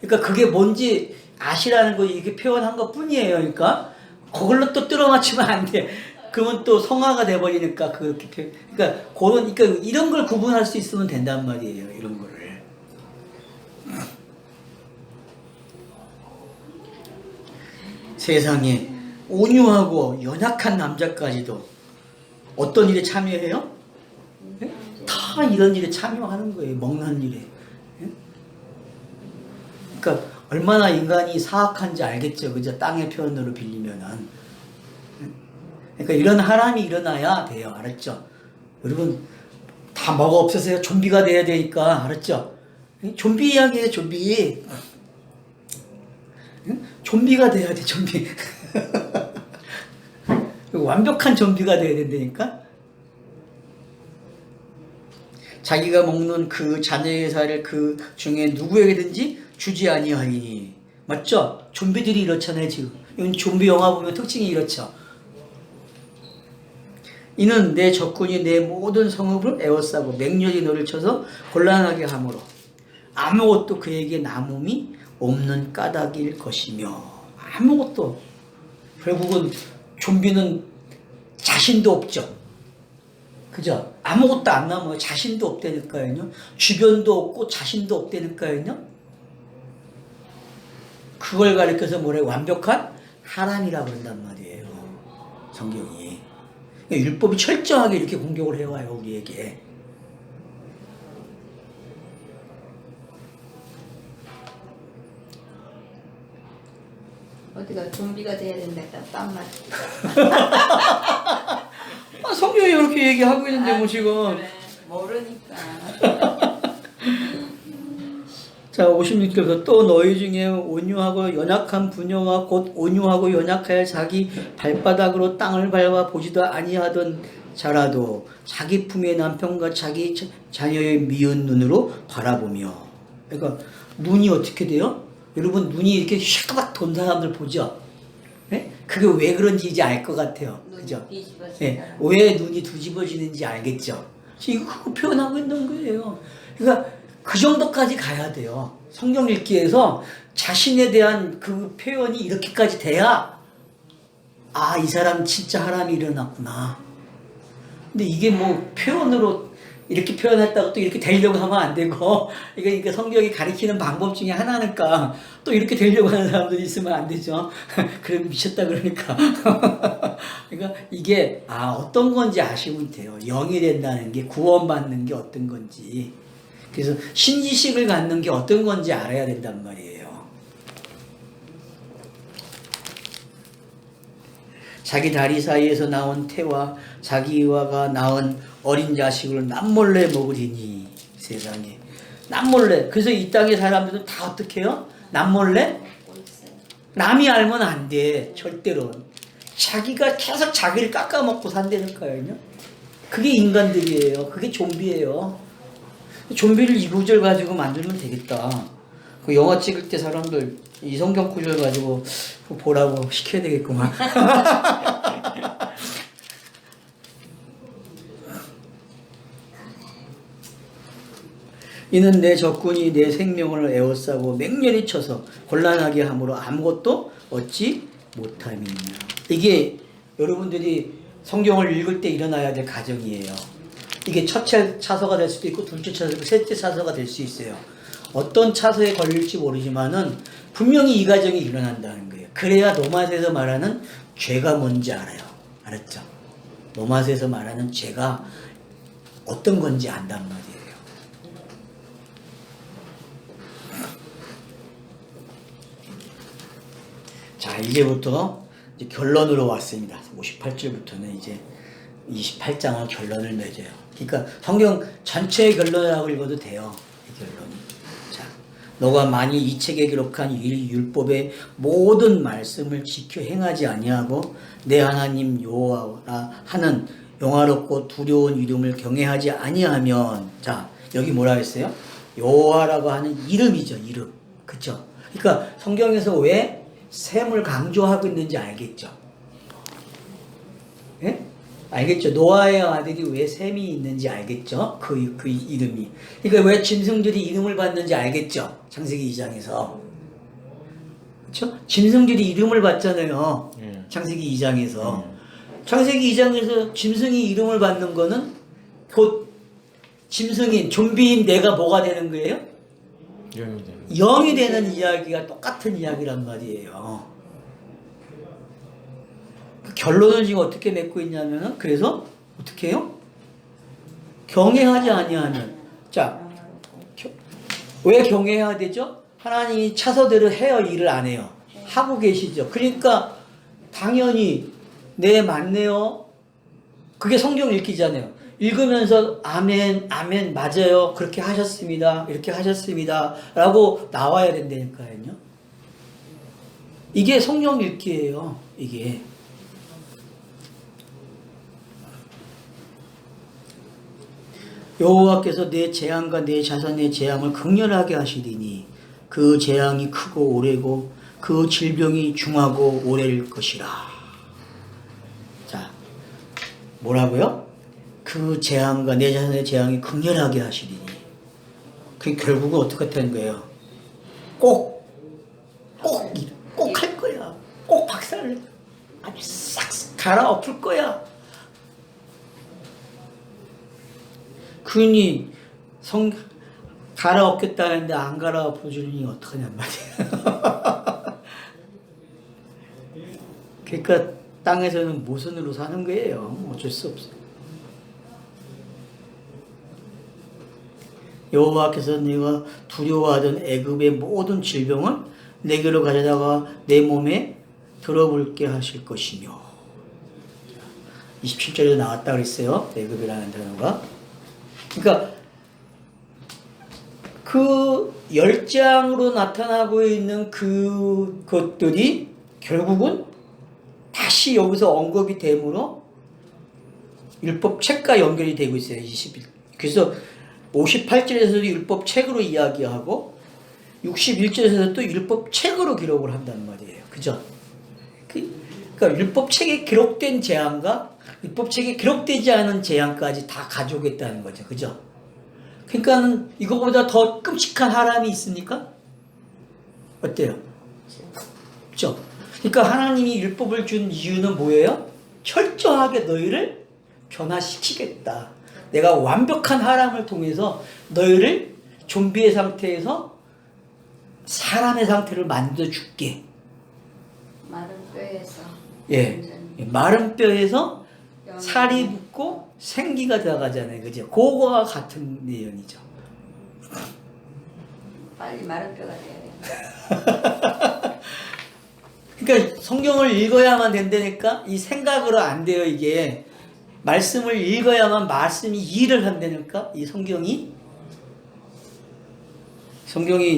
그러니까 그게 뭔지 아시라는 거 이렇게 표현한 것 뿐이에요. 그러니까 그걸로 또 뜯어 맞추면 안 돼. 그러면 또 성화가 돼버리니까 그렇게 그러니까 이런 걸 구분할 수 있으면 된단 말이에요. 이런 거를. 세상에 온유하고 연약한 남자까지도 어떤 일에 참여해요? 네? 다 이런 일에 참여하는 거예요. 먹는 일에. 네? 그러니까 얼마나 인간이 사악한지 알겠죠. 그죠? 땅의 표현으로 빌리면은. 그러니까 이런 하람이 일어나야 돼요. 알았죠? 여러분 다 뭐가 없어서요. 좀비가 돼야 되니까. 알았죠? 좀비 이야기예요. 좀비. 좀비가 돼야 돼. 좀비. 완벽한 좀비가 돼야 된다니까. 자기가 먹는 그 자녀의 살을 그 중에 누구에게든지 주지 아니하리니. 맞죠? 좀비들이 이렇잖아요. 지금 이건 좀비 영화 보면 특징이 이렇죠. 이는 내 적군이 내 모든 성읍을 에워싸고 맹렬히 너를 쳐서 곤란하게 하므로 아무것도 그에게 남음이 없는 까닭일 것이며. 아무것도. 결국은 좀비는 자신도 없죠. 그죠? 아무것도 안 남아요. 자신도 없다니까요. 주변도 없고 자신도 없다니까요. 그걸 가리켜서 뭐래? 완벽한 하람이라고 그런단 말이에요. 성경이. 율법이 철저하게 이렇게 공격을 해와요. 우리에게. 어디가 좀비가 돼야 된다 딴 말. 성경이 이렇게 얘기하고 있는데 뭐 지금. 그래, 모르니까. 자 56절에서 또 너희 중에 온유하고 연약한 부녀와 곧 온유하고 연약하여 자기 발바닥으로 땅을 밟아 보지도 아니하던 자라도 자기 품의 남편과 자기 자녀의 미운 눈으로 바라보며, 그러니까 눈이 어떻게 돼요? 여러분 눈이 이렇게 샤크박 돈 사람들 보죠? 네? 그게 왜 그런지 이제 알 것 같아요. 그죠? 네. 왜 눈이 뒤집어지는지 알겠죠? 지금 그거 표현하고 있는 거예요. 그러니까 그 정도까지 가야 돼요. 성경 읽기에서 자신에 대한 그 표현이 이렇게까지 돼야 아, 이 사람 진짜 하람이 일어났구나. 근데 이게 뭐 표현으로 이렇게 표현했다고 또 이렇게 되려고 하면 안 되고, 그러니까 성경이 가리키는 방법 중에 하나니까 또 이렇게 되려고 하는 사람들이 있으면 안 되죠. 그럼 미쳤다 그러니까. 그러니까 이게 어떤 건지 아시면 돼요. 영이 된다는 게, 구원받는 게 어떤 건지. 그래서 신지식을 갖는 게 어떤 건지 알아야 된단 말이에요. 자기 다리 사이에서 나온 태와 자기 이와가 낳은 어린 자식을 남몰래 먹으리니, 세상에 남몰래. 그래서 이 땅의 사람들은 다 어떻게 해요? 남몰래? 남이 알면 안 돼. 절대로. 자기가 계속 자기를 깎아먹고 산다니까요. 그게 인간들이에요. 그게 좀비예요. 좀비를 이 구절 가지고 만들면 되겠다. 그 영화 찍을 때 사람들 이 성경 구절 가지고 보라고 시켜야 되겠구만. 이는 내 적군이 내 생명을 에워싸고 맹렬히 쳐서 곤란하게 함으로 아무것도 얻지 못함이냐. 이게 여러분들이 성경을 읽을 때 일어나야 될 가정이에요. 이게 첫 차서가 될 수도 있고 둘째 차서, 셋째 차서가 될 수 있어요. 어떤 차서에 걸릴지 모르지만은 분명히 이 가정이 일어난다는 거예요. 그래야 로마서에서 말하는 죄가 뭔지 알아요. 알았죠? 로마서에서 말하는 죄가 어떤 건지 안단 말이에요. 자, 이제부터 이제 결론으로 왔습니다. 58절부터는 이제 28장의 결론을 맺어요. 그러니까 성경 전체의 결론이라고 읽어도 돼요. 이 결론이. 자, 너가 만일 이 책에 기록한 이 율법의 모든 말씀을 지켜 행하지 아니하고 내 하나님 여호와라 하는 영화롭고 두려운 이름을 경외하지 아니하면, 자, 여기 뭐라 했어요? 여호와라고 하는 이름이죠. 이름. 그쵸? 그러니까 성경에서 왜 셈을 강조하고 있는지 알겠죠? 예? 알겠죠? 노아의 아들이 왜 셈이 있는지 알겠죠? 그 이름이. 그러니까 왜 짐승들이 이름을 받는지 알겠죠? 창세기 2장에서. 그렇죠? 짐승들이 이름을 받잖아요. 창세기 2장에서. 창세기 2장에서 짐승이 이름을 받는 거는 곧 짐승인, 좀비인 내가 뭐가 되는 거예요? 영이 되는 이야기가 똑같은 이야기란 말이에요. 그 결론을 지금 어떻게 맺고 있냐면은, 그래서 어떻게 해요? 경외하지 아니하면. 자, 왜 경외해야 되죠? 하나님이 차서대로 해요, 일을 안 해요? 하고 계시죠. 그러니까 당연히 네 맞네요. 그게 성경 읽기잖아요. 읽으면서 아멘, 아멘, 맞아요. 그렇게 하셨습니다. 이렇게 하셨습니다. 라고 나와야 된다니까요. 이게 성경 읽기예요. 이게. 여호와께서 내 재앙과 내 자손의 재앙을 극렬하게 하시리니 그 재앙이 크고 오래고 그 질병이 중하고 오래일 것이라. 자, 뭐라고요? 그 재앙과 내 자손의 재앙이 극렬하게 하시리니. 그게 결국은 어떻게 되는 거예요? 꼭 할 거야. 꼭 박살을 아주 싹 갈아엎을 거야. 그니 갈아엎겠다는데 안 갈아엎어주니 어떡하냔 말이에요. 그러니까 땅에서는 모순으로 사는 거예요. 어쩔 수 없어요. 여호와께서 네가 두려워하던 애굽의 모든 질병을 내게로 가져다가 내 몸에 들어볼게 하실 것이며 27절에 나왔다 그랬어요. 애굽이라는 단어가. 그러니까 그 10장으로 나타나고 있는 그것들이 결국은 다시 여기서 언급이 되므로 율법책과 연결이 되고 있어요. 21. 그래서 58절에서도 율법책으로 이야기하고 61절에서도 또 율법책으로 기록을 한다는 말이에요. 그죠? 그러니까 율법책에 기록된 재앙과 율법책에 기록되지 않은 재앙까지 다 가져오겠다는 거죠. 그죠? 그러니까는 이거보다 더 끔찍한 하람이 있습니까? 어때요? 그죠? 그러니까 하나님이 율법을 준 이유는 뭐예요? 철저하게 너희를 변화시키겠다. 내가 완벽한 하람을 통해서 너희를 좀비의 상태에서 사람의 상태를 만들어줄게. 마른 뼈에서. 예. 마른 뼈에서 살이 붙고 생기가 들어가잖아요. 그죠? 그거와 같은 내용이죠. 빨리 마른 뼈가 돼야 돼. 그러니까 성경을 읽어야만 된다니까 이 생각으로 안 돼요. 이게 말씀을 읽어야만 말씀이 일을 한다니까 이 성경이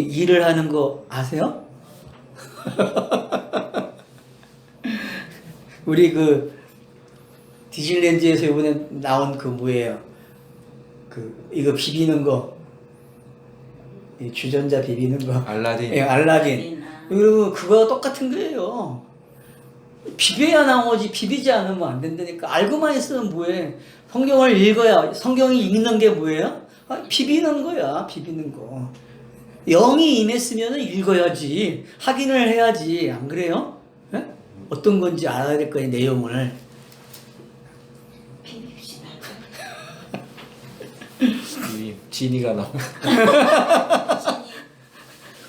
일을 하는 거 아세요? 우리 그 디즈니랜드에서 이번에 나온 그 뭐예요? 그 이거 비비는 거, 이 주전자 비비는 거. 알라딘. 예, 알라딘. 그리고 그거 똑같은 거예요. 비벼야 나오지 비비지 않으면 안 된다니까. 알고만 있으면 뭐해? 성경을 읽어야. 성경이 읽는 게 뭐예요? 비비는 거야. 비비는 거. 영이 임했으면 읽어야지. 확인을 해야지. 안 그래요? 예? 어떤 건지 알아야 될 거예요. 내용을. 비빕시다. 진이가 나오고.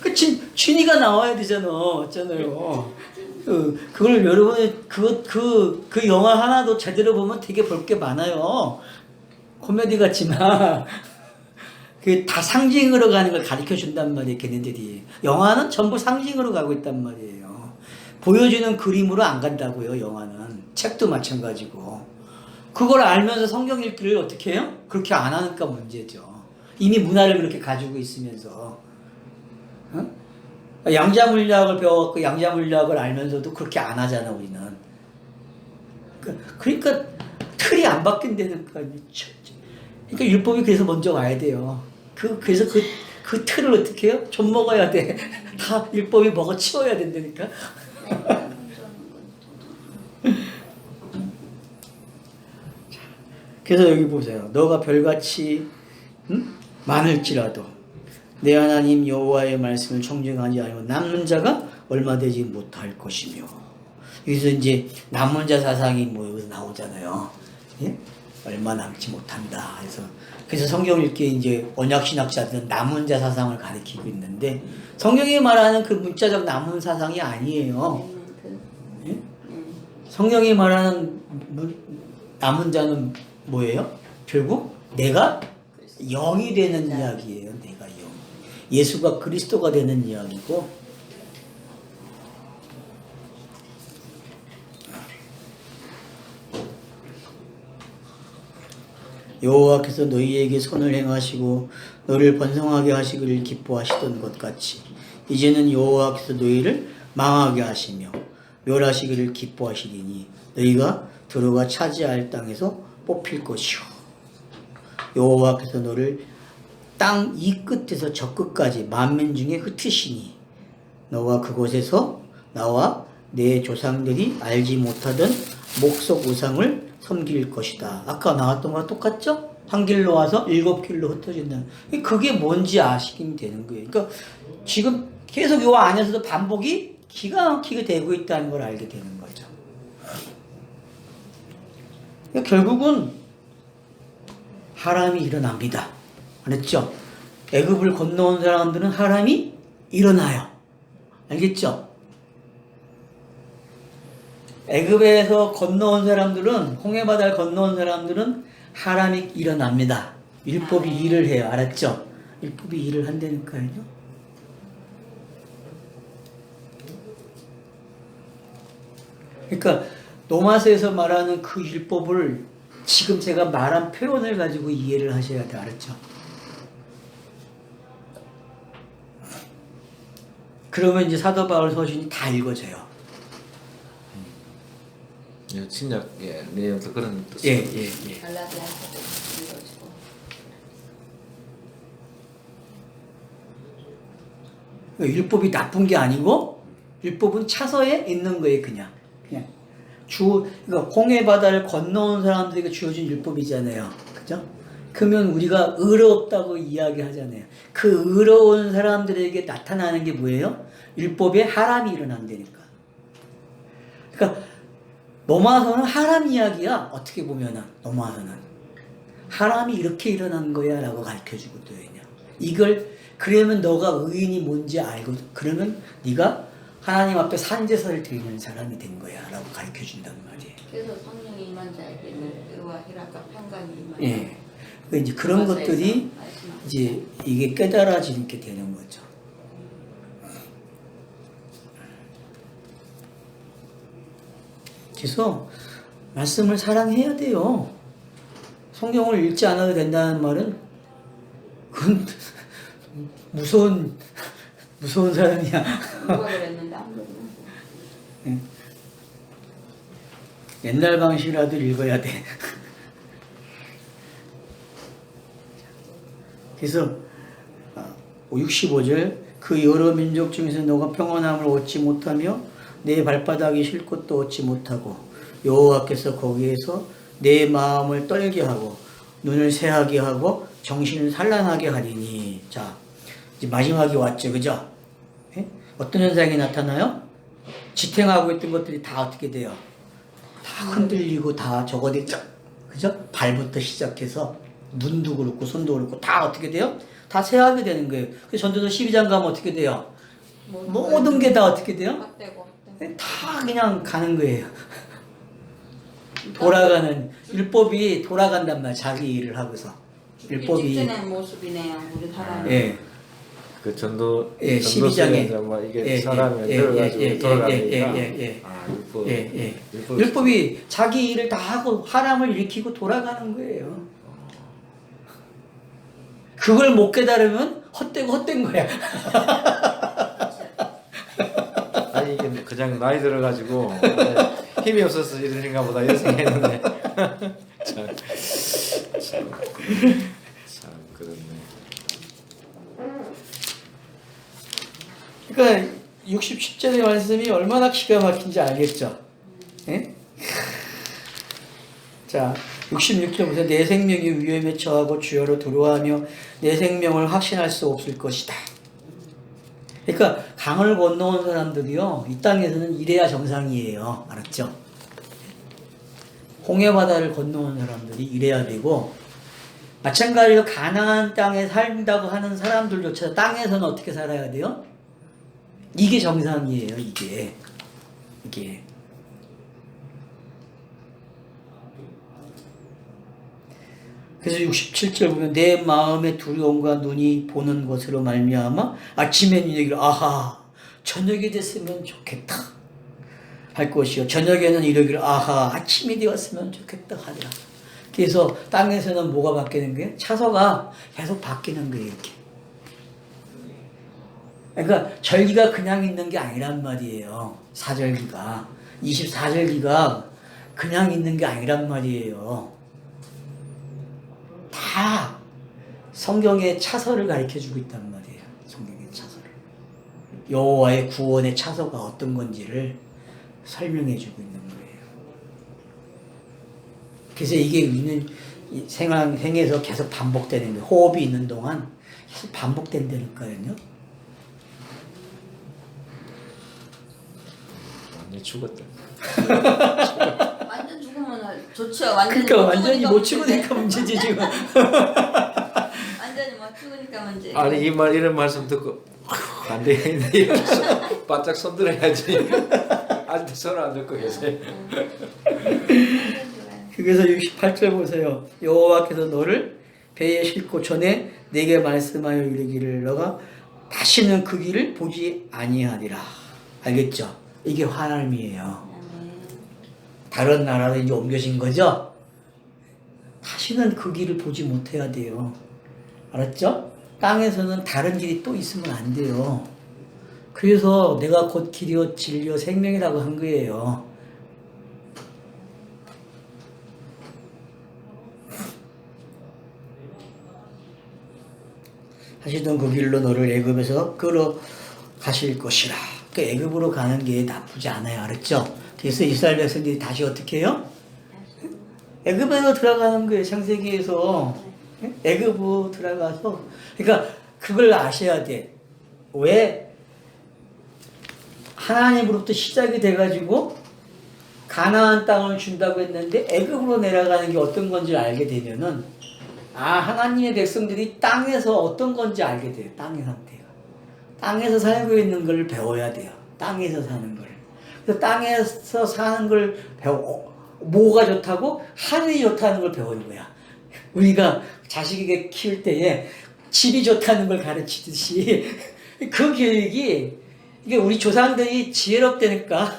그 진이가 나와야 되잖아. 있잖아요. 그걸 여러분이 그 영화 하나도 제대로 보면 되게 볼 게 많아요. 코미디 같지만 그 다 상징으로 가는 걸 가르쳐 준단 말이에요. 걔네들이. 영화는 전부 상징으로 가고 있단 말이에요. 보여주는 그림으로 안 간다고요. 영화는. 책도 마찬가지고. 그걸 알면서 성경 읽기를 어떻게 해요? 그렇게 안 하니까 문제죠. 이미 문화를 그렇게 가지고 있으면서. 어? 양자물리학을 배워갖고 양자물리학을 알면서도 그렇게 안 하잖아 우리는. 그러니까 틀이 안 바뀐다니까. 그러니까 율법이 그래서 먼저 와야 돼요. 그래서 그 틀을 어떻게 해요? 좀 먹어야 돼. 다 율법이 먹어 치워야 된다니까. 그래서 여기 보세요. 너가 별같이 많을지라도 내 하나님 여호와의 말씀을 청정하지 않으면 남는 자가 얼마 되지 못할 것이며. 여기서 이제 남은 자 사상이 뭐 여기서 나오잖아요. 예? 얼마 남지 못한다. 그래서 성경 읽기에 이제 언약 신학자들은 남은 자 사상을 가리키고 있는데 성경이 말하는 그 문자적 남은 사상이 아니에요. 예? 성경이 말하는 남은 자는 뭐예요? 결국 내가 영이 되는 이야기예요. 내가 영. 예수가 그리스도가 되는 이야기고, 여호와께서 너희에게 선을 행하시고 너를 번성하게 하시기를 기뻐하시던 것 같이 이제는 여호와께서 너희를 망하게 하시며 멸하시기를 기뻐하시리니 너희가 들어가 차지할 땅에서 뽑힐 것이요 여호와께서 너를 땅 이 끝에서 저 끝까지 만민 중에 흩으시니 너가 그곳에서 나와 내 조상들이 알지 못하던 목석 우상을 섬길 것이다. 아까 나왔던 거랑 똑같죠? 한 길로 와서 7길로 흩어진다. 그게 뭔지 아시긴 되는 거예요. 그러니까 지금 계속 요 안에서도 반복이 기가 막히게 되고 있다는 걸 알게 되는 거죠. 그러니까 결국은 하람이 일어납니다. 알았죠? 애굽을 건너온 사람들은 하람이 일어나요. 알겠죠? 애굽에서 건너온 사람들은 홍해바다를 건너온 사람들은 하람이 일어납니다. 율법이 일을 해요. 알았죠? 율법이 일을 한다니까요. 그러니까 노마스에서 말하는 그 율법을 지금 제가 말한 표현을 가지고 이해를 하셔야 돼. 알았죠? 그러면 이제 사도 바울 서신이 다 읽어져요. 신약 내용도 그런 뜻. 예. 갈라디아서도 읽어지고. 그러니까 율법이 나쁜 게 아니고 율법은 차서에 있는 거예요. 그냥 그러니까 홍해 바다를 건너온 사람들에게 주어진 율법이잖아요. 그죠? 그러면 우리가 의롭다고 이야기하잖아요. 그 의로운 사람들에게 나타나는 게 뭐예요? 율법에 하람이 일어난다니까. 그러니까 로마서는 하람 이야기야. 어떻게 보면은 로마서는 하람이 이렇게 일어난 거야 라고 가르쳐주거든요. 이걸 그러면 너가 의인이 뭔지 알고 그러면 네가 하나님 앞에 산제사를 드리는 사람이 된 거야 라고 가르쳐준단 말이에요. 그래서 성령이 임한 자에게는 의와 희락과 평강이 임한. 예. 그러니까 이제 그런 것들이 이제 이게 깨달아지게 되는 거죠. 그래서 말씀을 사랑해야 돼요. 성경을 읽지 않아도 된다는 말은 그건 무서운 사람이야. 누가 그랬는데 안 그랬는데. 옛날 방식이라도 읽어야 돼. 그래서 65절 그 여러 민족 중에서 너가 평안함을 얻지 못하며 내 발바닥이 쉴 곳도 얻지 못하고 여호와께서 거기에서 내 마음을 떨게 하고 눈을 새하게 하고 정신을 산란하게 하리니. 자 이제 마지막이 왔죠. 그죠? 예? 어떤 현상이 나타나요? 지탱하고 있던 것들이 다 어떻게 돼요? 다 흔들리고 다 저거들 그죠? 발부터 시작해서 눈도 그렇고 손도 그렇고 다 어떻게 돼요? 다 새하게 되는 거예요. 그래서 전도서 12장 가면 어떻게 돼요? 모든 게 다 어떻게 돼요? 헛되고. 다 그냥 가는 거예요. 돌아가는 율법이 돌아간단 말이야. 자기 일을 하고서 율법이 직전의 모습이네요. 우리 사람. 예. 그 전도 예, 12장에 이게 사람이 들어가지고 돌아가니까 율법이 자기 일을 다 하고 하람을 일으키고 돌아가는 거예요. 그걸 못 깨달으면 헛된 거야. 아니 이게 그냥 나이 들어가지고 힘이 없어서 이러는가 보다 이런 생각했는데 참 그렇네. 그러니까 67절의 말씀이 얼마나 기가 막힌지 알겠죠? 예? 자 66절부터 내 생명이 위험에 처하고 주여로 두려워하며 내 생명을 확신할 수 없을 것이다. 그러니까 강을 건너온 사람들이요 이 땅에서는 이래야 정상이에요. 알았죠? 홍해바다를 건너온 사람들이 이래야 되고 마찬가지로 가나안 땅에 살다고 하는 사람들조차 땅에서는 어떻게 살아야 돼요? 이게 정상이에요. 이게 그래서 67절 보면 내 마음의 두려움과 눈이 보는 것으로 말미암아 아침에는 이르기를 아하 저녁이 됐으면 좋겠다 할 것이요 저녁에는 이르기를 아하 아침이 되었으면 좋겠다 하리라. 그래서 땅에서는 뭐가 바뀌는 거예요? 차서가 계속 바뀌는 거예요. 이렇게. 그러니까 절기가 그냥 있는 게 아니란 말이에요. 사절기가 24절기가 그냥 있는 게 아니란 말이에요. 다 성경의 차서를 가르쳐주고 있단 말이에요. 성경의 차서를. 여호와의 구원의 차서가 어떤 건지를 설명해주고 있는 거예요. 그래서 이게 우리는 생에서 계속 반복되는 거예요. 호흡이 있는 동안 계속 반복된다니까요. 완전 죽었다. 완전 죽으면 좋죠. 완전히 그러니까 완전히 못 죽으니까 문제지 지금. 완전히 못 죽으니까 문제. 아니 이런 말씀 듣고 안 되겠네. 바짝 손들어야지. 아직도 손을 안 듣고 계세요. 그래서 68절 보세요. 여호와께서 너를 배에 싣고 전에 내게 말씀하여 이르기를 너가 다시는 그 길을 보지 아니하리라. 알겠죠? 이게 하나님이에요. 다른 나라로 이제 옮겨진 거죠. 다시는 그 길을 보지 못해야 돼요. 알았죠? 땅에서는 다른 길이 또 있으면 안 돼요. 그래서 내가 곧 길이요 진리요 생명이라고 한 거예요. 하시던 그 길로 너를 애굽에서 끌어가실 것이라. 그 애굽으로 가는 게 나쁘지 않아요. 알았죠? 그래서 이스라엘 백성들이 다시 어떻게 해요? 애굽으로 들어가는 거예요. 창세기에서 애굽으로 들어가서. 그러니까 그걸 아셔야 돼. 왜? 하나님으로부터 시작이 돼가지고 가나안 땅을 준다고 했는데 애굽으로 내려가는 게 어떤 건지 알게 되면은 하나님의 백성들이 땅에서 어떤 건지 알게 돼요. 땅의 상태가. 땅에서 살고 있는 걸 배워야 돼요. 땅에서 사는 걸. 그래서 땅에서 사는 걸 뭐가 좋다고? 하늘이 좋다는 걸 배우는 거야. 우리가 자식에게 키울 때에 집이 좋다는 걸 가르치듯이 그 교육이 이게 우리 조상들이 지혜롭다니까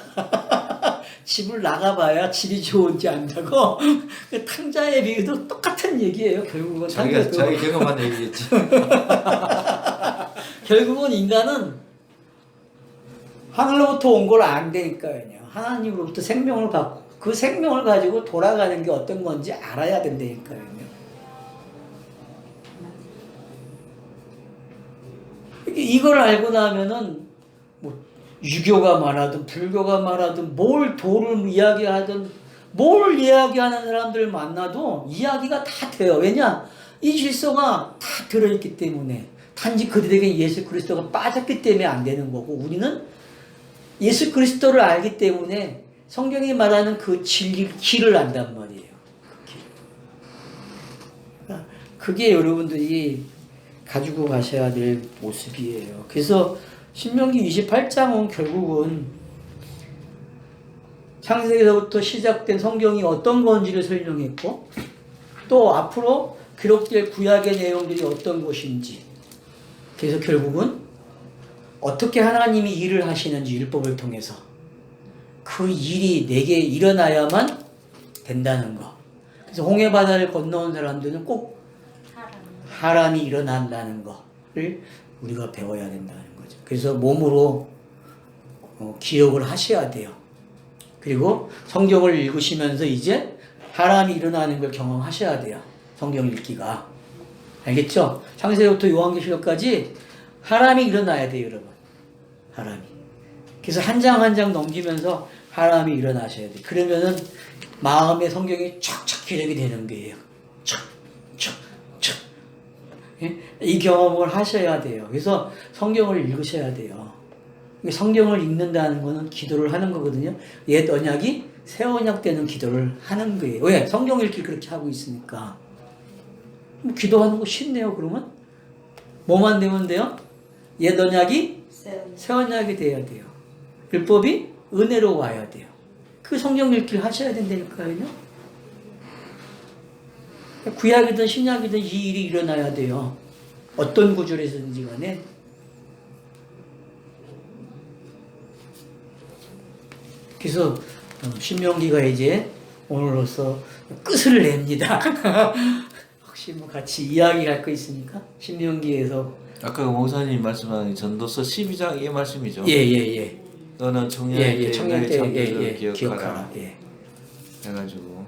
집을 나가봐야 집이 좋은지 안다고. 그 탕자의 비유도 똑같은 얘기예요. 결국은 자기 경험한 얘기겠지. 결국은 인간은 하늘로부터 온 걸 안 되니까요. 하나님으로부터 생명을 받고 그 생명을 가지고 돌아가는 게 어떤 건지 알아야 된다니까요. 이걸 알고 나면은 뭐 유교가 말하든 불교가 말하든 뭘 도를 이야기하든 뭘 이야기하는 사람들 만나도 이야기가 다 돼요. 왜냐? 이 질서가 다 들어있기 때문에. 단지 그들에게 예수 그리스도가 빠졌기 때문에 안 되는 거고, 우리는 예수 그리스도를 알기 때문에 성경이 말하는 그 길을 안단 말이에요. 그게 여러분들이 가지고 가셔야 될 모습이에요. 그래서 신명기 28장은 결국은 창세기서부터 시작된 성경이 어떤 건지를 설명했고, 또 앞으로 기록될 구약의 내용들이 어떤 것인지, 그래서 결국은 어떻게 하나님이 일을 하시는지 율법을 통해서 그 일이 내게 일어나야만 된다는 거. 그래서 홍해바다를 건너온 사람들은 꼭 하람이 일어난다는 거를 우리가 배워야 된다는 거죠. 그래서 몸으로 기억을 하셔야 돼요. 그리고 성경을 읽으시면서 이제 하람이 일어나는 걸 경험하셔야 돼요. 성경 읽기가. 알겠죠? 창세기부터 요한계시록까지 하람이 일어나야 돼요, 여러분. 하람이. 그래서 한 장 한 장 넘기면서 하람이 일어나셔야 돼요. 그러면은 마음의 성경이 촥촥 기록이 되는 거예요. 촥촥촥. 이 경험을 하셔야 돼요. 그래서 성경을 읽으셔야 돼요. 성경을 읽는다는 거는 기도를 하는 거거든요. 옛 언약이 새 언약 되는 기도를 하는 거예요. 왜? 성경 읽기 그렇게 하고 있으니까. 기도하는 거 쉽네요, 그러면? 뭐만 되면 돼요? 옛 언약이 새 언약이 돼야 돼요. 율법이 은혜로 와야 돼요. 그 성경 읽기를 하셔야 된다니까요. 구약이든 신약이든 이 일이 일어나야 돼요. 어떤 구절에서든지 간에. 그래서 신명기가 이제 오늘로서 끝을 냅니다. 혹시 뭐 같이 이야기할 거 있습니까? 신명기에서. 아까 목사님 말씀하신 전도서 12장 이 말씀이죠. 예. 너는 청년의 청년 때 때 기억하라. 예. 해가지고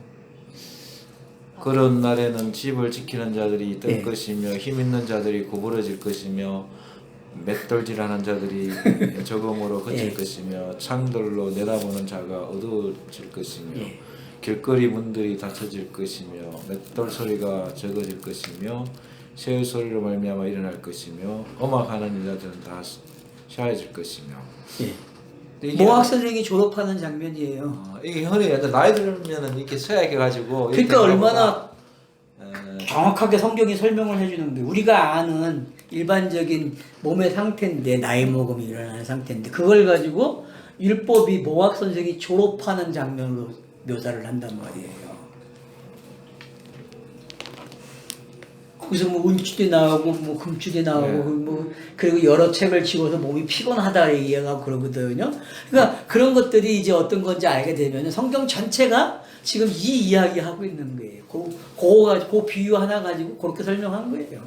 그런 날에는 집을 지키는 자들이 뜰 것이며 힘 있는 자들이 구부러질 것이며 맷돌질하는 자들이 적음으로 그칠 것이며 창들로 내다보는 자가 어두워질 것이며 길거리 문들이 닫혀질 것이며 맷돌 소리가 적어질 것이며 새 소리로 말미암아 일어날 것이며 음악하는 여자들은 다 샤해질 것이며. 모학 선생이 졸업하는 장면이에요. 이게 흔히 나이 들면은 이렇게 서약해가지고. 그러니까 얼마나 정확하게 성경이 설명을 해주는 거예요. 우리가 아는 일반적인 몸의 상태인데, 나이 먹으면 일어나는 상태인데, 그걸 가지고 율법이 모학 선생이 졸업하는 장면으로 묘사를 한단 말이에요. 거기서 뭐 운줄이 나오고 뭐 금줄이 나오고 네. 뭐 그리고 여러 책을 지워서 몸이 피곤하다 얘기하고 그러거든요. 그러니까 그런 것들이 이제 어떤 건지 알게 되면 성경 전체가 지금 이 이야기 하고 있는 거예요. 그 비유 하나 가지고 그렇게 설명한 거예요.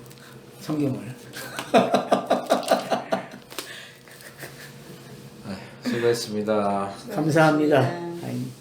성경을. 수고했습니다. 감사합니다. 아이.